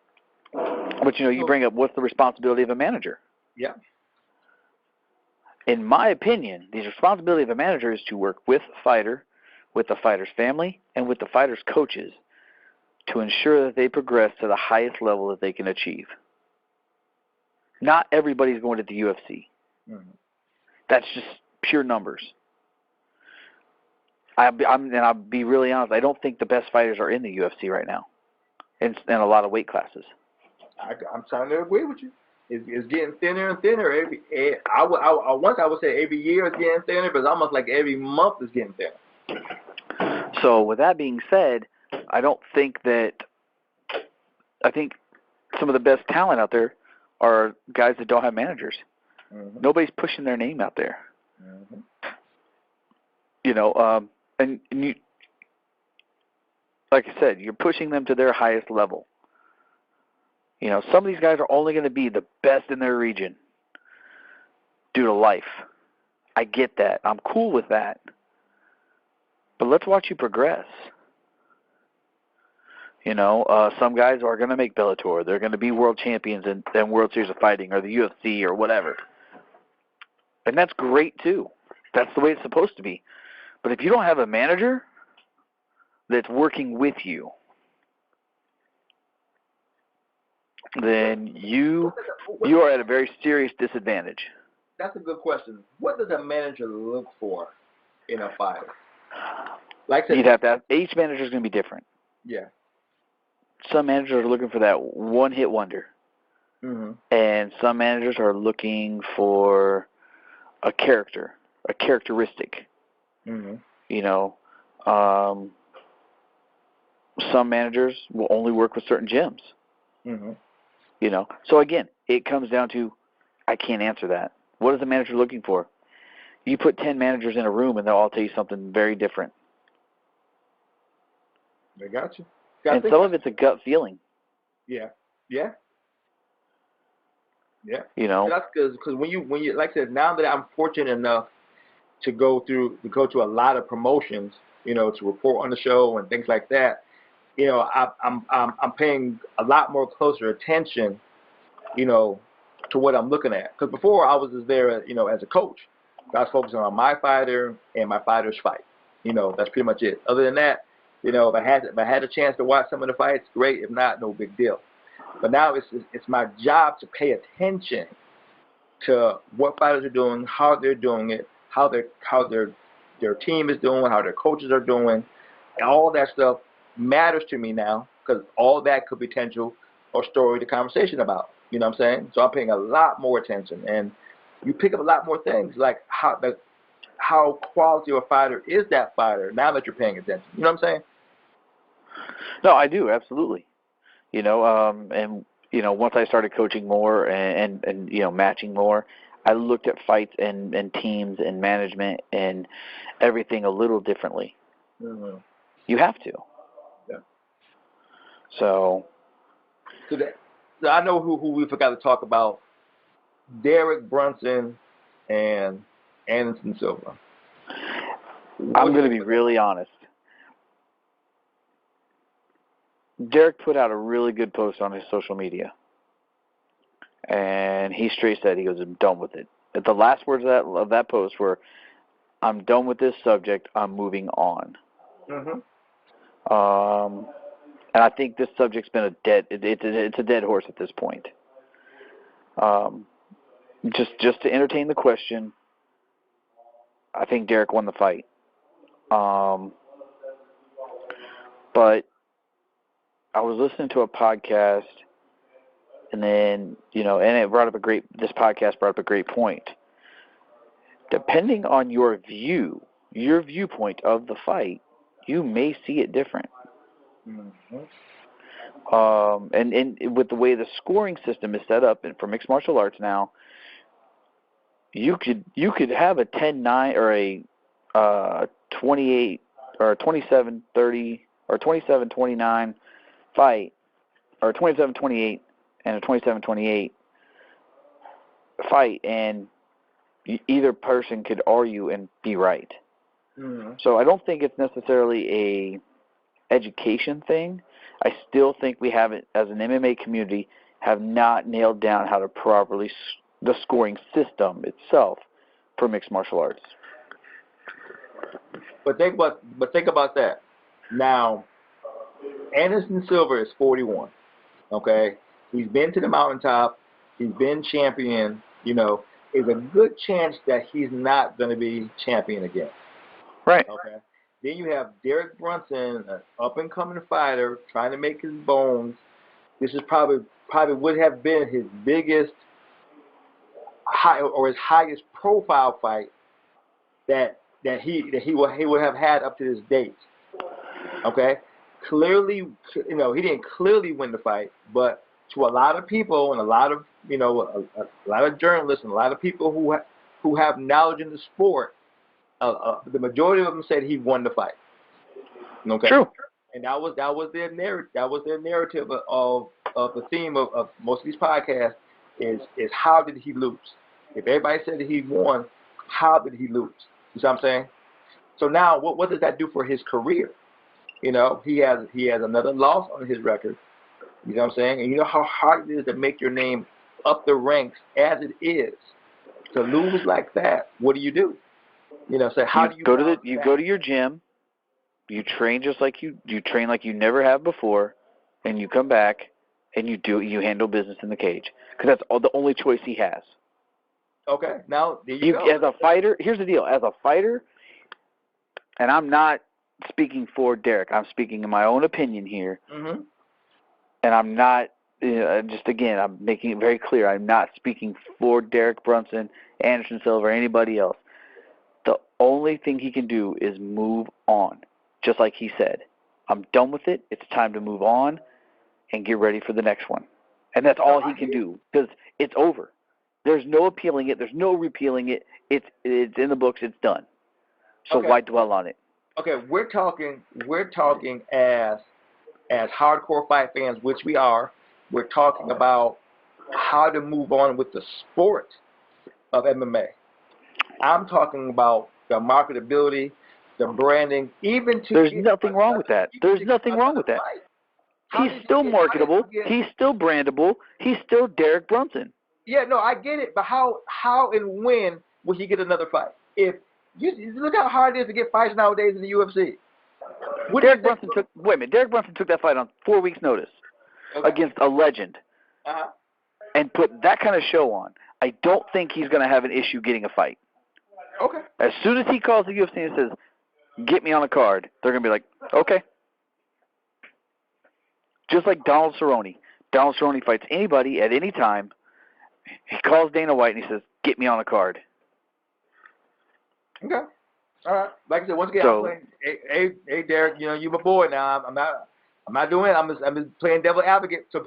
But you bring up what's the responsibility of a manager? Yeah. In my opinion, the responsibility of a manager is to work with the fighter, with the fighter's family, and with the fighter's coaches to ensure that they progress to the highest level that they can achieve. Not everybody's going to the UFC. Mm-hmm. That's just pure numbers. I'll be really honest, I don't think the best fighters are in the UFC right now, in a lot of weight classes. I'm trying to agree with you. It's getting thinner and thinner. Once I would say every year it's getting thinner, but it's almost like every month it's getting thinner. So with that being said, I think some of the best talent out there are guys that don't have managers. Mm-hmm. Nobody's pushing their name out there. Mm-hmm. And you, like I said, you're pushing them to their highest level. Some of these guys are only going to be the best in their region due to life. I get that. I'm cool with that. But let's watch you progress. Some guys are going to make Bellator. They're going to be world champions in World Series of Fighting or the UFC or whatever. And that's great, too. That's the way it's supposed to be. But if you don't have a manager that's working with you, then you are at a very serious disadvantage. That's a good question. What does a manager look for in a fighter? Like I said, you'd have to have, each manager is going to be different. Yeah. Some managers are looking for that one-hit wonder. Mm-hmm. And some managers are looking for a characteristic. Mm-hmm. Some managers will only work with certain gyms. Mm-hmm. So again, it comes down to, I can't answer that. What is the manager looking for? You put 10 managers in a room and they'll all tell you something very different. They got you. And some of it's a gut feeling. Yeah. Yeah. Yeah. That's because when you like I said, now that I'm fortunate enough to go to a lot of promotions, to report on the show and things like that, I'm paying a lot more closer attention, to what I'm looking at. Because before I was just there, as a coach. I was focusing on my fighter and my fighter's fight. That's pretty much it. Other than that, if I had a chance to watch some of the fights, great. If not, no big deal. But now it's my job to pay attention to what fighters are doing, how they're doing it, how their team is doing, how their coaches are doing, and all that stuff matters to me now because all that could be potential or story to conversation about. You know what I'm saying? So I'm paying a lot more attention, and you pick up a lot more things like how quality of a fighter is that fighter now that you're paying attention. You know what I'm saying? No, I do, absolutely. Once I started coaching more and matching more, I looked at fights and teams and management and everything a little differently. Mm-hmm. You have to. Yeah. So I know who we forgot to talk about: Derek Brunson and Anderson Silva. I'm going to be really honest. Derek put out a really good post on his social media. And he straight said, he goes, I'm done with it. The last words of that post were, I'm done with this subject. I'm moving on. Mm-hmm. And I think this subject's been it's a dead horse at this point. Just to entertain the question, I think Derek won the fight. But I was listening to a podcast, and then, this podcast brought up a great point. Depending on your view, your viewpoint of the fight, you may see it different. Mm-hmm. And with the way the scoring system is set up for mixed martial arts now, you could have a 10-9 or a 28 or a 27-30 or 27-29 fight, or a 27-28 and a 27-28 fight, and either person could argue and be right. Mm-hmm. So I don't think it's necessarily a education thing. I still think we haven't, as an MMA community, have not nailed down how to properly the scoring system itself for mixed martial arts. But think about that. Now, Anderson Silva is 41. Okay, he's been to the mountaintop. He's been champion. You know, there's a good chance that he's not going to be champion again. Right. Okay. Then you have Derek Brunson, an up-and-coming fighter, trying to make his bones. This is probably would have been his biggest his highest profile fight that he would have had up to this date. Okay. Clearly, you know, he didn't clearly win the fight, but to a lot of people and a lot of, you know, a lot of journalists and a lot of people who have knowledge in the sport, the majority of them said he won the fight. Okay. True. And that was their narrative. That was their narrative of the theme of most of these podcasts is how did he lose? If everybody said that he won, how did he lose? You see what I'm saying? So now, what does that do for his career? You know, he has another loss on his record. You know what I'm saying? And you know how hard it is to make your name up the ranks as it is. To lose like that, what do? You know, so how do you go to your gym, you train just like you train like you never have before, and you come back and you handle business in the cage, because that's the only choice he has. Okay, now there you go. As a fighter, here's the deal. As a fighter, and I'm not speaking for Derek. I'm speaking in my own opinion here. Mm-hmm. And I'm not, just again, I'm making it very clear, I'm not speaking for Derek Brunson, Anderson Silva, or anybody else. The only thing he can do is move on, just like he said. I'm done with it. It's time to move on and get ready for the next one. And that's all he can do, because it's over. There's no appealing it. There's no repealing it. It's in the books. It's done. So why dwell on it? Okay, we're talking as hardcore fight fans, which we are. We're talking about how to move on with the sport of MMA. I'm talking about the marketability, the branding, even to There's nothing wrong with that. There's nothing wrong with that. He's still marketable. He's still brandable. He's still Derek Brunson. Yeah, no, I get it, but how and when will he get another fight? If you look how hard it is to get fights nowadays in the UFC. Derek Brunson took that fight on 4 weeks' notice against a legend, and put that kind of show on. I don't think he's going to have an issue getting a fight. Okay. As soon as he calls the UFC and says, "Get me on a card," they're going to be like, "Okay." Just like Donald Cerrone. Donald Cerrone fights anybody at any time. He calls Dana White and he says, "Get me on a card." Okay. All right. Like I said, once again, I'm playing. Hey, Derek, you know, you my boy now. I'm not doing it. I'm just playing devil advocate so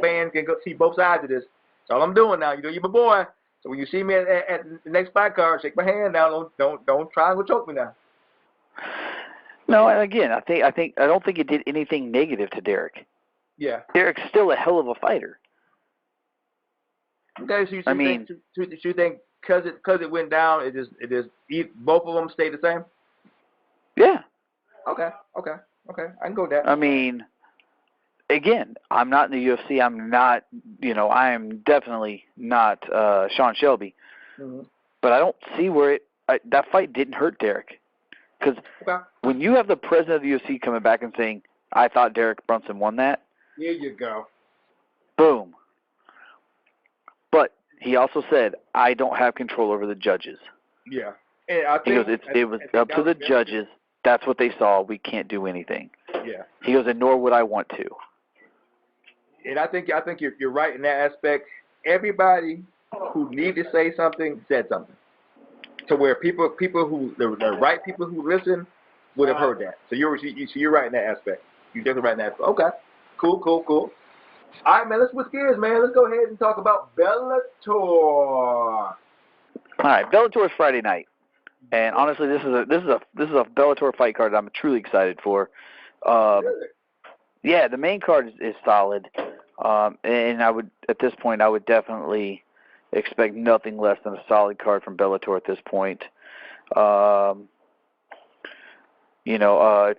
fans can go see both sides of this. That's all I'm doing now. You know, you're my boy. So when you see me at the next fight card, shake my hand now. Don't try and choke me now. No, and again, I don't think it did anything negative to Derek. Yeah. Derek's still a hell of a fighter. Okay, so you think because it went down, it just both of them stay the same? Yeah. Okay. I can go with that. I mean, again, I'm not in the UFC. I'm not, I am definitely not Sean Shelby. Mm-hmm. But I don't see where that fight didn't hurt Derek. Because when you have the president of the UFC coming back and saying, "I thought Derek Brunson won that." Here you go. Boom. But he also said, "I don't have control over the judges." Yeah. And I think, he goes, it was up to the judges. That's what they saw. We can't do anything. Yeah. He goes, and nor would I want to. And I think you're right in that aspect. Everybody who needed to say something said something. to where the right people who listen would have heard that. So you're right in that aspect. You're definitely right in that aspect. Okay, cool. All right, man. Let's switch gears, man. Let's go ahead and talk about Bellator. All right, Bellator is Friday night, and honestly, this is a Bellator fight card that I'm truly excited for. Really? Yeah, the main card is solid, and at this point I would definitely expect nothing less than a solid card from Bellator at this point. If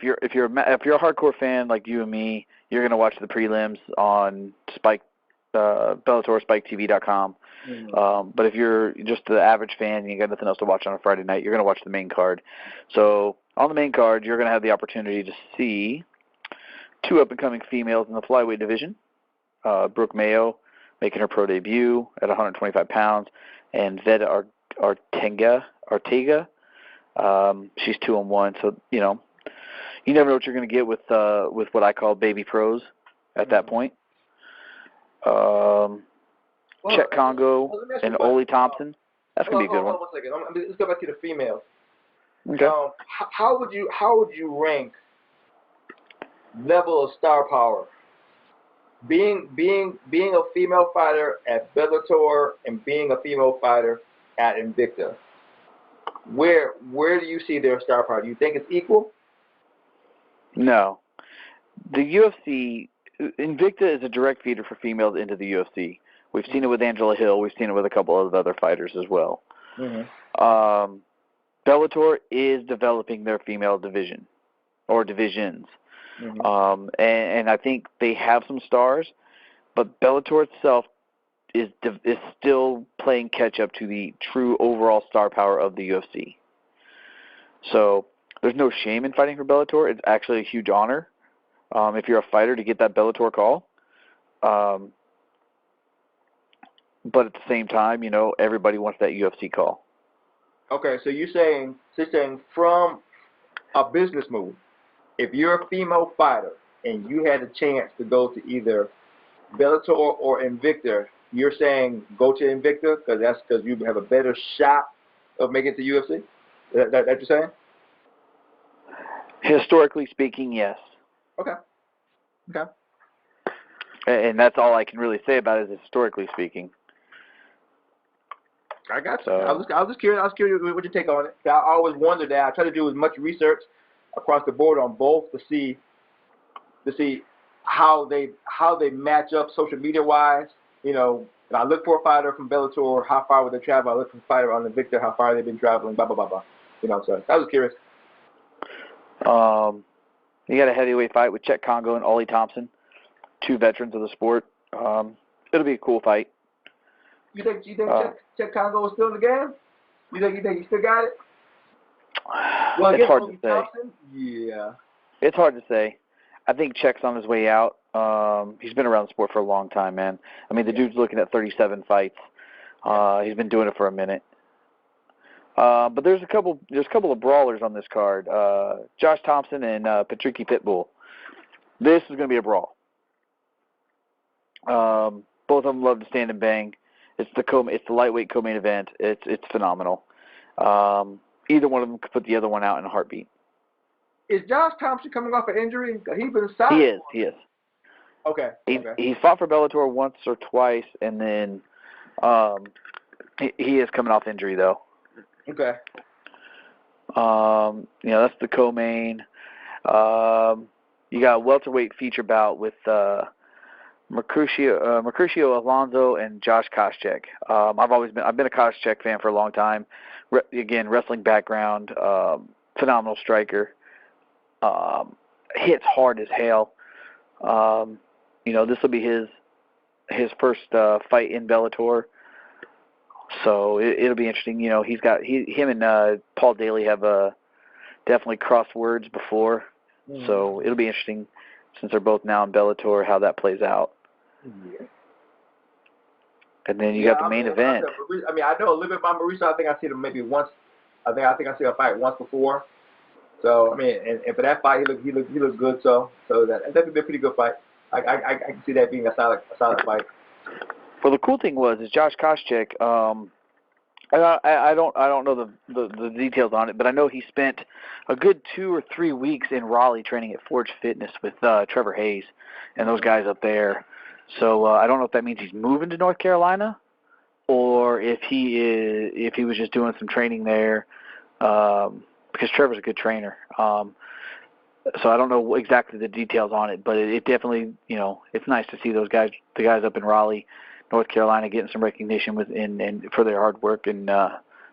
you're a hardcore fan like you and me, you're gonna watch the prelims on Bellator, SpikeTV.com. Mm-hmm. But if you're just the average fan and you got nothing else to watch on a Friday night, you're gonna watch the main card. So on the main card, you're gonna have the opportunity to see two up-and-coming females in the flyweight division. Brooke Mayo making her pro debut at 125 pounds, and Veda Arteaga. She's 2-1, so you never know what you're going to get with what I call baby pros at that point. Chet Congo and Ole Thompson. That's going to be a good one. Hold on 1 second. Let's go back to the females. Okay. How would you rank level of star power? Being a female fighter at Bellator and being a female fighter at Invicta. Where do you see their star power? Do you think it's equal? No. The UFC, Invicta is a direct feeder for females into the UFC. We've seen it with Angela Hill. We've seen it with a couple of other fighters as well. Mm-hmm. Bellator is developing their female division or divisions. Mm-hmm. And I think they have some stars, but Bellator itself is still playing catch up to the true overall star power of the UFC. So there's no shame in fighting for Bellator. It's actually a huge honor if you're a fighter to get that Bellator call. But at the same time, everybody wants that UFC call. Okay, so you're saying from a business move, if you're a female fighter and you had a chance to go to either Bellator or Invicta, you're saying go to Invicta because you have a better shot of making it to UFC? Is that you're saying? Historically speaking, yes. Okay. And that's all I can really say about it is historically speaking. I got you. So, I was just curious. I was curious what your take on it. I always wondered that. I try to do as much research across the board on both to see how they match up social media wise. And I look for a fighter from Bellator, how far would they travel? I look for a fighter on Invicta, how far they've been traveling. Blah blah blah blah. So I was curious. You got a heavyweight fight with Chet Congo and Ole Thompson, two veterans of the sport. It'll be a cool fight. You think Chet Congo is still in the game? You think he still got it? Well, it's hard to say. Thompson? Yeah. It's hard to say. I think Chet's on his way out. He's been around the sport for a long time, man. I mean, the dude's looking at 37 fights. He's been doing it for a minute. But there's a couple of brawlers on this card. Josh Thompson and Patricky Pitbull. This is going to be a brawl. Both of them love to stand and bang. It's the lightweight co-main event. It's phenomenal. Either one of them could put the other one out in a heartbeat. Is Josh Thompson coming off an injury? He's been silent. He is. Okay. He's fought for Bellator once or twice, and then he is coming off injury though. Okay. That's the co-main. You got a welterweight feature bout with Mercutio Alonso and Josh Koscheck. I've been a Koscheck fan for a long time. Again, wrestling background, phenomenal striker. Hits hard as hell. This will be his first fight in Bellator. So it'll be interesting. Him and Paul Daly have definitely crossed words before. So it'll be interesting since they're both now in Bellator how that plays out. Yeah. And then you got the main event. I know a little bit about Mauricio. I think I seen him maybe once. I think I seen a fight once before. So and for that fight, he looked good. So that's definitely a pretty good fight. I can see that being a solid fight. Well, the cool thing is Josh Koscheck. I don't know the details on it, but I know he spent a good 2 or 3 weeks in Raleigh training at Forge Fitness with Trevor Hayes and those guys up there. So I don't know if that means he's moving to North Carolina or if he was just doing some training there, because Trevor's a good trainer. So I don't know exactly the details on it, but it definitely, it's nice to see the guys up in Raleigh, North Carolina, getting some recognition and for their hard work and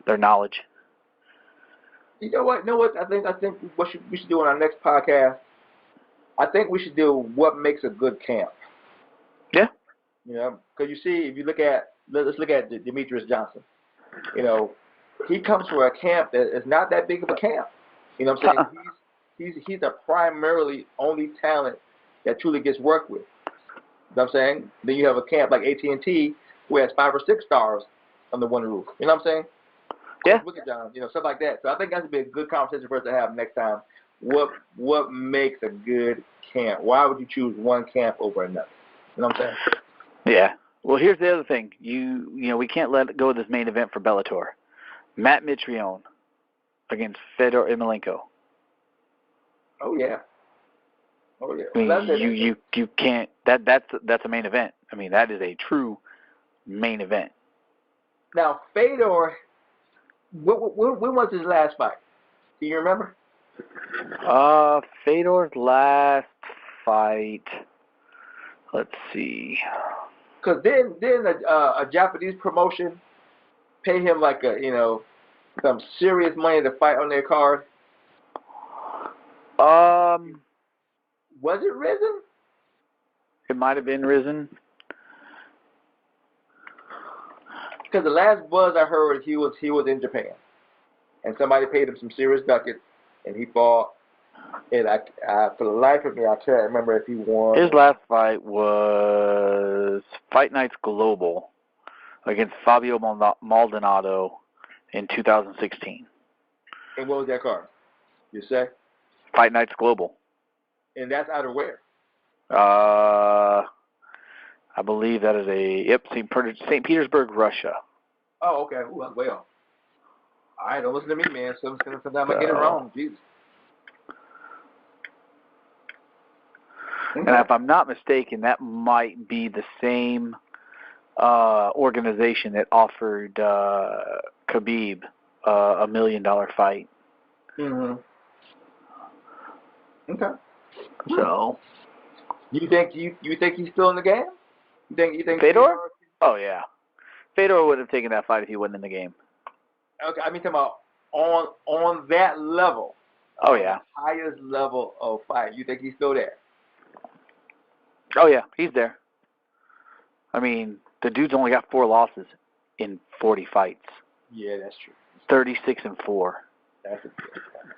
their knowledge. You know what? I think what we should do on our next podcast. I think we should do what makes a good camp. Yeah. Because you see, if you let's look at Demetrius Johnson. He comes from a camp that is not that big of a camp. You know what I'm saying? He's a primarily only talent that truly gets worked with. You know what I'm saying? Then you have a camp like AT&T who has 5 or 6 stars under one roof. You know what I'm saying? Yeah. Look at John, stuff like that. So I think that would be a good conversation for us to have next time. What makes a good camp? Why would you choose one camp over another? You know what I'm saying? Yeah. Well, here's the other thing. We can't let go of this main event for Bellator. Matt Mitrione against Fedor Emelianenko. Oh yeah. I mean, you can't. That's a main event. I mean, that is a true main event. Now Fedor, when was his last fight? Do you remember? Fedor's last fight. Let's see. Because then a Japanese promotion pay him like some serious money to fight on their card. Was it Risen? It might have been Risen. Because the last buzz I heard, he was in Japan, and somebody paid him some serious ducats, and he fought. And I for the life of me, I can't remember if he won. His last fight was Fight Nights Global against Fabio Maldonado in 2016. And what was that card? You say? Fight Nights Global. And that's out of where? I believe that is St. Petersburg, Russia. Oh, okay. Ooh, that's way off. All right, don't listen to me, man. Sometimes I might get it wrong. Jesus. And if I'm not mistaken, that might be the same organization that offered Khabib a $1 million fight. Mm-hmm. Okay. So, you think he's still in the game? You think Fedor? Oh yeah, Fedor would have taken that fight if he wasn't in the game. Okay, I mean talking about on that level. Oh yeah. Highest level of fight. You think he's still there? Oh yeah, he's there. I mean, the dude's only got 4 losses in 40 fights. Yeah, that's true. 36-4. That's a good fight.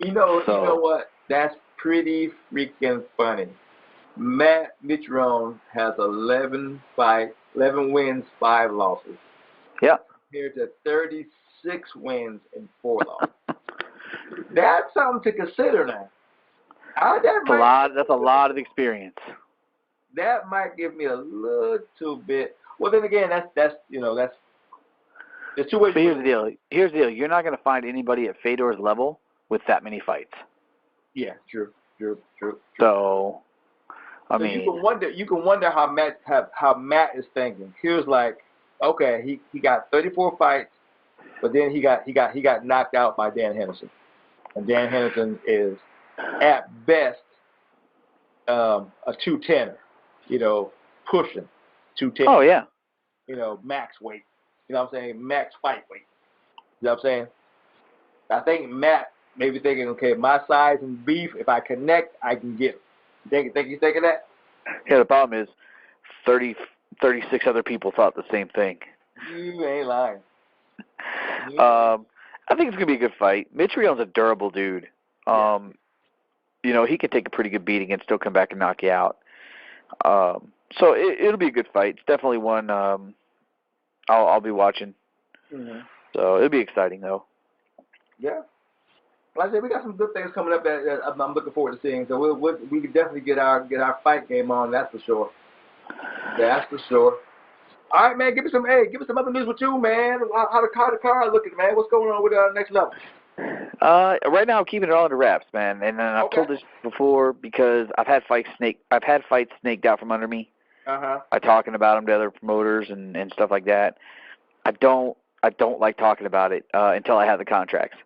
You know what? That's pretty freaking funny. Matt Mitrione has 11 wins, 5 losses. Yeah. Compared to 36 wins and 4 losses. That's something to consider now. That's a lot of experience. That might give me a little bit. Well, then again, that's there's 2 ways. But here's the deal. You're not going to find anybody at Fedor's level with that many fights. Yeah, true. So, I mean, you can wonder how Matt is thinking. He was like, okay, he got 34 fights, but then he got knocked out by Dan Henderson, and Dan Henderson is at best a 210er, pushing 210. Oh yeah. Max weight. You know what I'm saying? Max fight weight. You know what I'm saying? I think Matt may be thinking, okay, my size and beef, if I connect, I can get it. Think he's thinking that? Yeah, the problem is 36 other people thought the same thing. You ain't lying. I think it's going to be a good fight. Mitrione's a durable dude. He could take a pretty good beating and still come back and knock you out. So it'll be a good fight. It's definitely one I'll be watching. Mm-hmm. So it'll be exciting, though. Yeah. Like I said, we got some good things coming up that I'm looking forward to seeing. So we can definitely get our fight game on. That's for sure. That's for sure. All right, man. Give me some other news with you, man. How the card looking, man? What's going on with Next Level? Right now I'm keeping it all under wraps, man. And then I've told this before because I've had fights snaked out from under me. By talking about them to other promoters and stuff like that. I don't like talking about it until I have the contracts.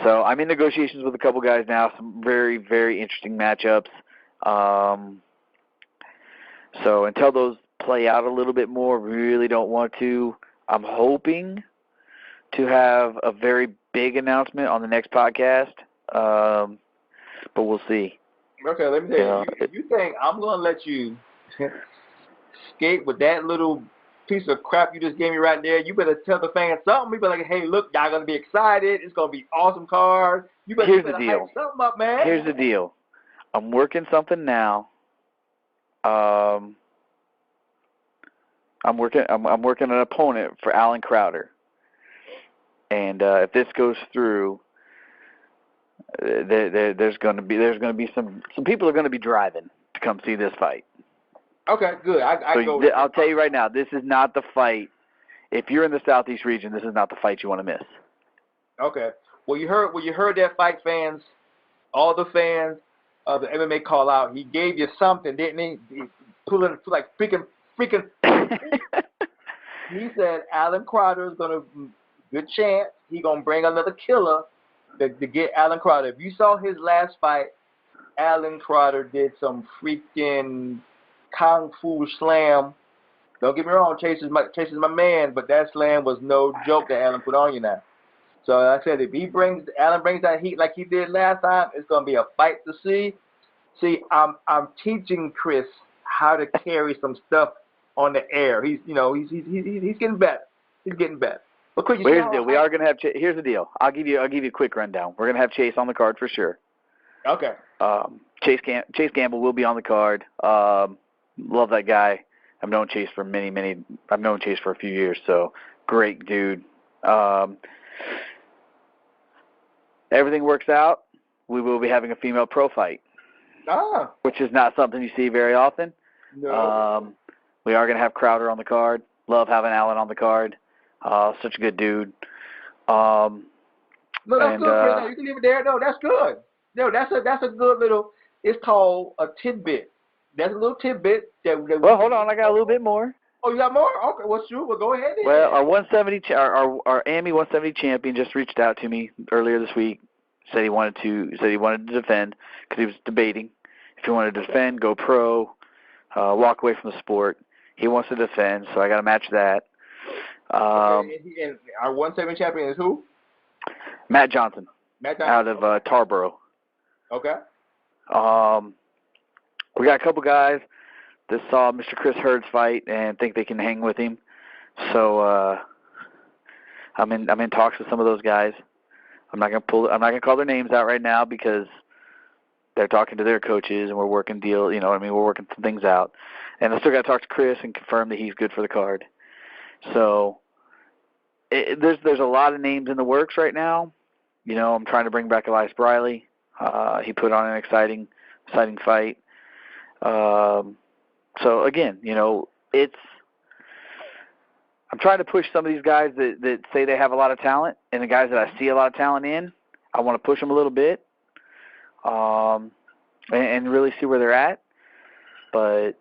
So I'm in negotiations with a couple guys now. Some very, very interesting matchups. So until those play out a little bit more, really don't want to. I'm hoping to have a very big announcement on the next podcast, but we'll see. Okay, let me tell you. You think I'm going to let you skate with that little piece of crap you just gave me right there? You better tell the fans something. You better like, hey, look, y'all going to be excited. It's going to be awesome card. You better, Here's the deal. Hype something up, man. Here's the deal. I'm working something now. I'm working an opponent for Alan Crowder, and if this goes through, there's going to be some people are going to be driving to come see this fight. Okay, good. I'll tell you right now, this is not the fight. If you're in the Southeast region, this is not the fight you want to miss. Okay. Well, you heard that, fight fans, all the fans of the MMA Call Out. He gave you something, didn't he? He pulling like freaking. He said Alan Crowder is gonna good chance he gonna bring another killer to get Alan Crowder. If you saw his last fight, Alan Crowder did some freaking kung fu slam. Don't get me wrong, Chase is my man, but that slam was no joke that Alan put on you now. So like I said, if Alan brings that heat like he did last time, it's gonna be a fight to see. See, I'm teaching Chris how to carry some stuff on the air. He's getting better. He's getting better. But Chris, here's the deal. We are gonna have. Here's the deal. I'll give you a quick rundown. We're gonna have Chase on the card for sure. Okay. Chase Gamble will be on the card. Love that guy. I've known Chase for I've known Chase for a few years. So great dude. Everything works out, we will be having a female pro fight. Which is not something you see very often. No. We are going to have Crowder on the card. Love having Allen on the card. Such a good dude. No, that's good, Chris. You can leave it there. No, that's good. No, that's a good little. It's called a tidbit. That's a little tidbit. Well, hold on. I got a little bit more. Oh, you got more? Okay, what's true? Well, go ahead. Then. Well, our AMI 170 champion just reached out to me earlier this week. Said he wanted to defend because he was debating if he wanted to defend, go pro, walk away from the sport. He wants to defend, so I got to match that. And our 170 champion is who? Matt Johnson. Out of Tarboro. Okay. We got a couple guys that saw Mr. Chris Hurd's fight and think they can hang with him. So I'm in talks with some of those guys. I'm not gonna call their names out right now because they're talking to their coaches and we're working we're working some things out. And I still got to talk to Chris and confirm that he's good for the card. So there's a lot of names in the works right now. I'm trying to bring back Elias Briley. He put on an exciting fight. So again, I'm trying to push some of these guys that say they have a lot of talent, and the guys that I see a lot of talent in, I want to push them a little bit, and really see where they're at. But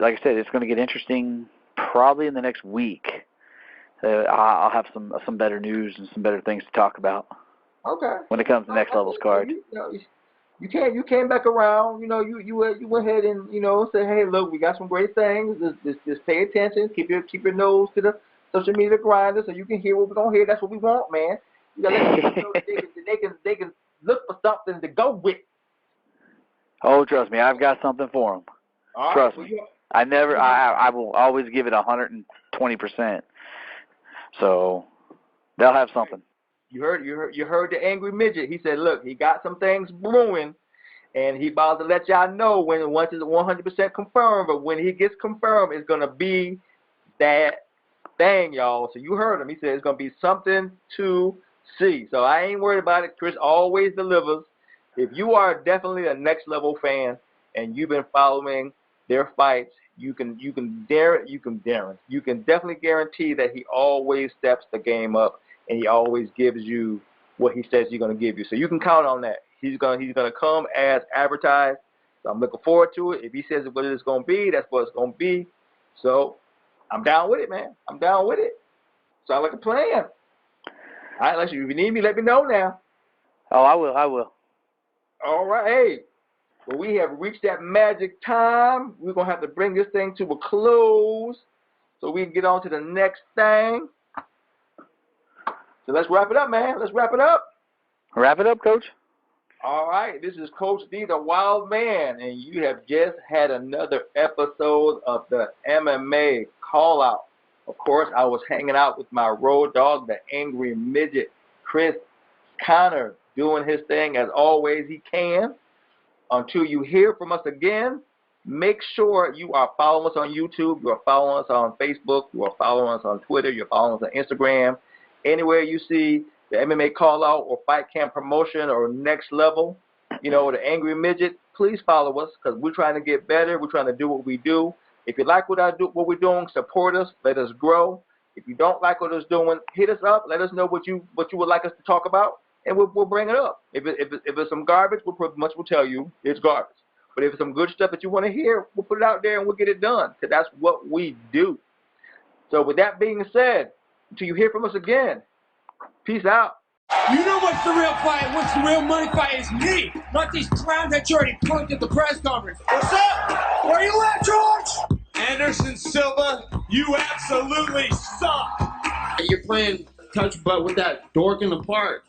like I said, it's going to get interesting probably in the next week. I'll have some better news and some better things to talk about. Okay. When it comes to next level's card. You came back around. You went ahead and said, hey, look, we got some great things. Just pay attention. Keep your nose to the social media grinder so you can hear what we're gonna hear. That's what we want, man. You gotta let people know they can look for something to go with. Oh, trust me, I've got something for them. All trust right, me. I will always give it 120%. So they'll have something. You heard the angry midget. He said, look, he got some things brewing, and he about to let y'all know once it's 100% confirmed. But when he gets confirmed, it's gonna be that thing, y'all. So you heard him. He said it's gonna be something to see. So I ain't worried about it. Chris always delivers. If you are definitely a next level fan and you've been following their fights, you can definitely guarantee that he always steps the game up and he always gives you what he says he's going to give you. So you can count on that. He's gonna come as advertised. So I'm looking forward to it. If he says what it's going to be, that's what it's going to be. So I'm down with it, man. I'm down with it. Sounds like a plan. All right, if you need me, let me know now. Oh, I will. All right, hey. Well, we have reached that magic time. We're going to have to bring this thing to a close so we can get on to the next thing. So let's wrap it up, man. Let's wrap it up. Wrap it up, Coach. All right, this is Coach D, the Wild Man, and you have just had another episode of the MMA Call Out. Of course, I was hanging out with my road dog, the Angry Midget, Chris Connor, doing his thing as always he can. Until you hear from us again, make sure you are following us on YouTube, you are following us on Facebook, you are following us on Twitter, you're following us on Instagram. Anywhere you see the MMA Call Out or Fight Camp Promotion or Next Level, the Angry Midget, please follow us because we're trying to get better. We're trying to do what we do. If you like what we're doing, support us. Let us grow. If you don't like what we're doing, hit us up. Let us know what you would like us to talk about, and we'll bring it up. If it's some garbage, we'll tell you it's garbage. But if it's some good stuff that you want to hear, we'll put it out there and we'll get it done because that's what we do. So with that being said, until you hear from us again, peace out. You know what's the real fight? What's the real money fight is me, not these clowns that you already punked at the press conference. What's up? Where you at, George? Anderson Silva, you absolutely suck. You're playing touch butt with that dork in the park.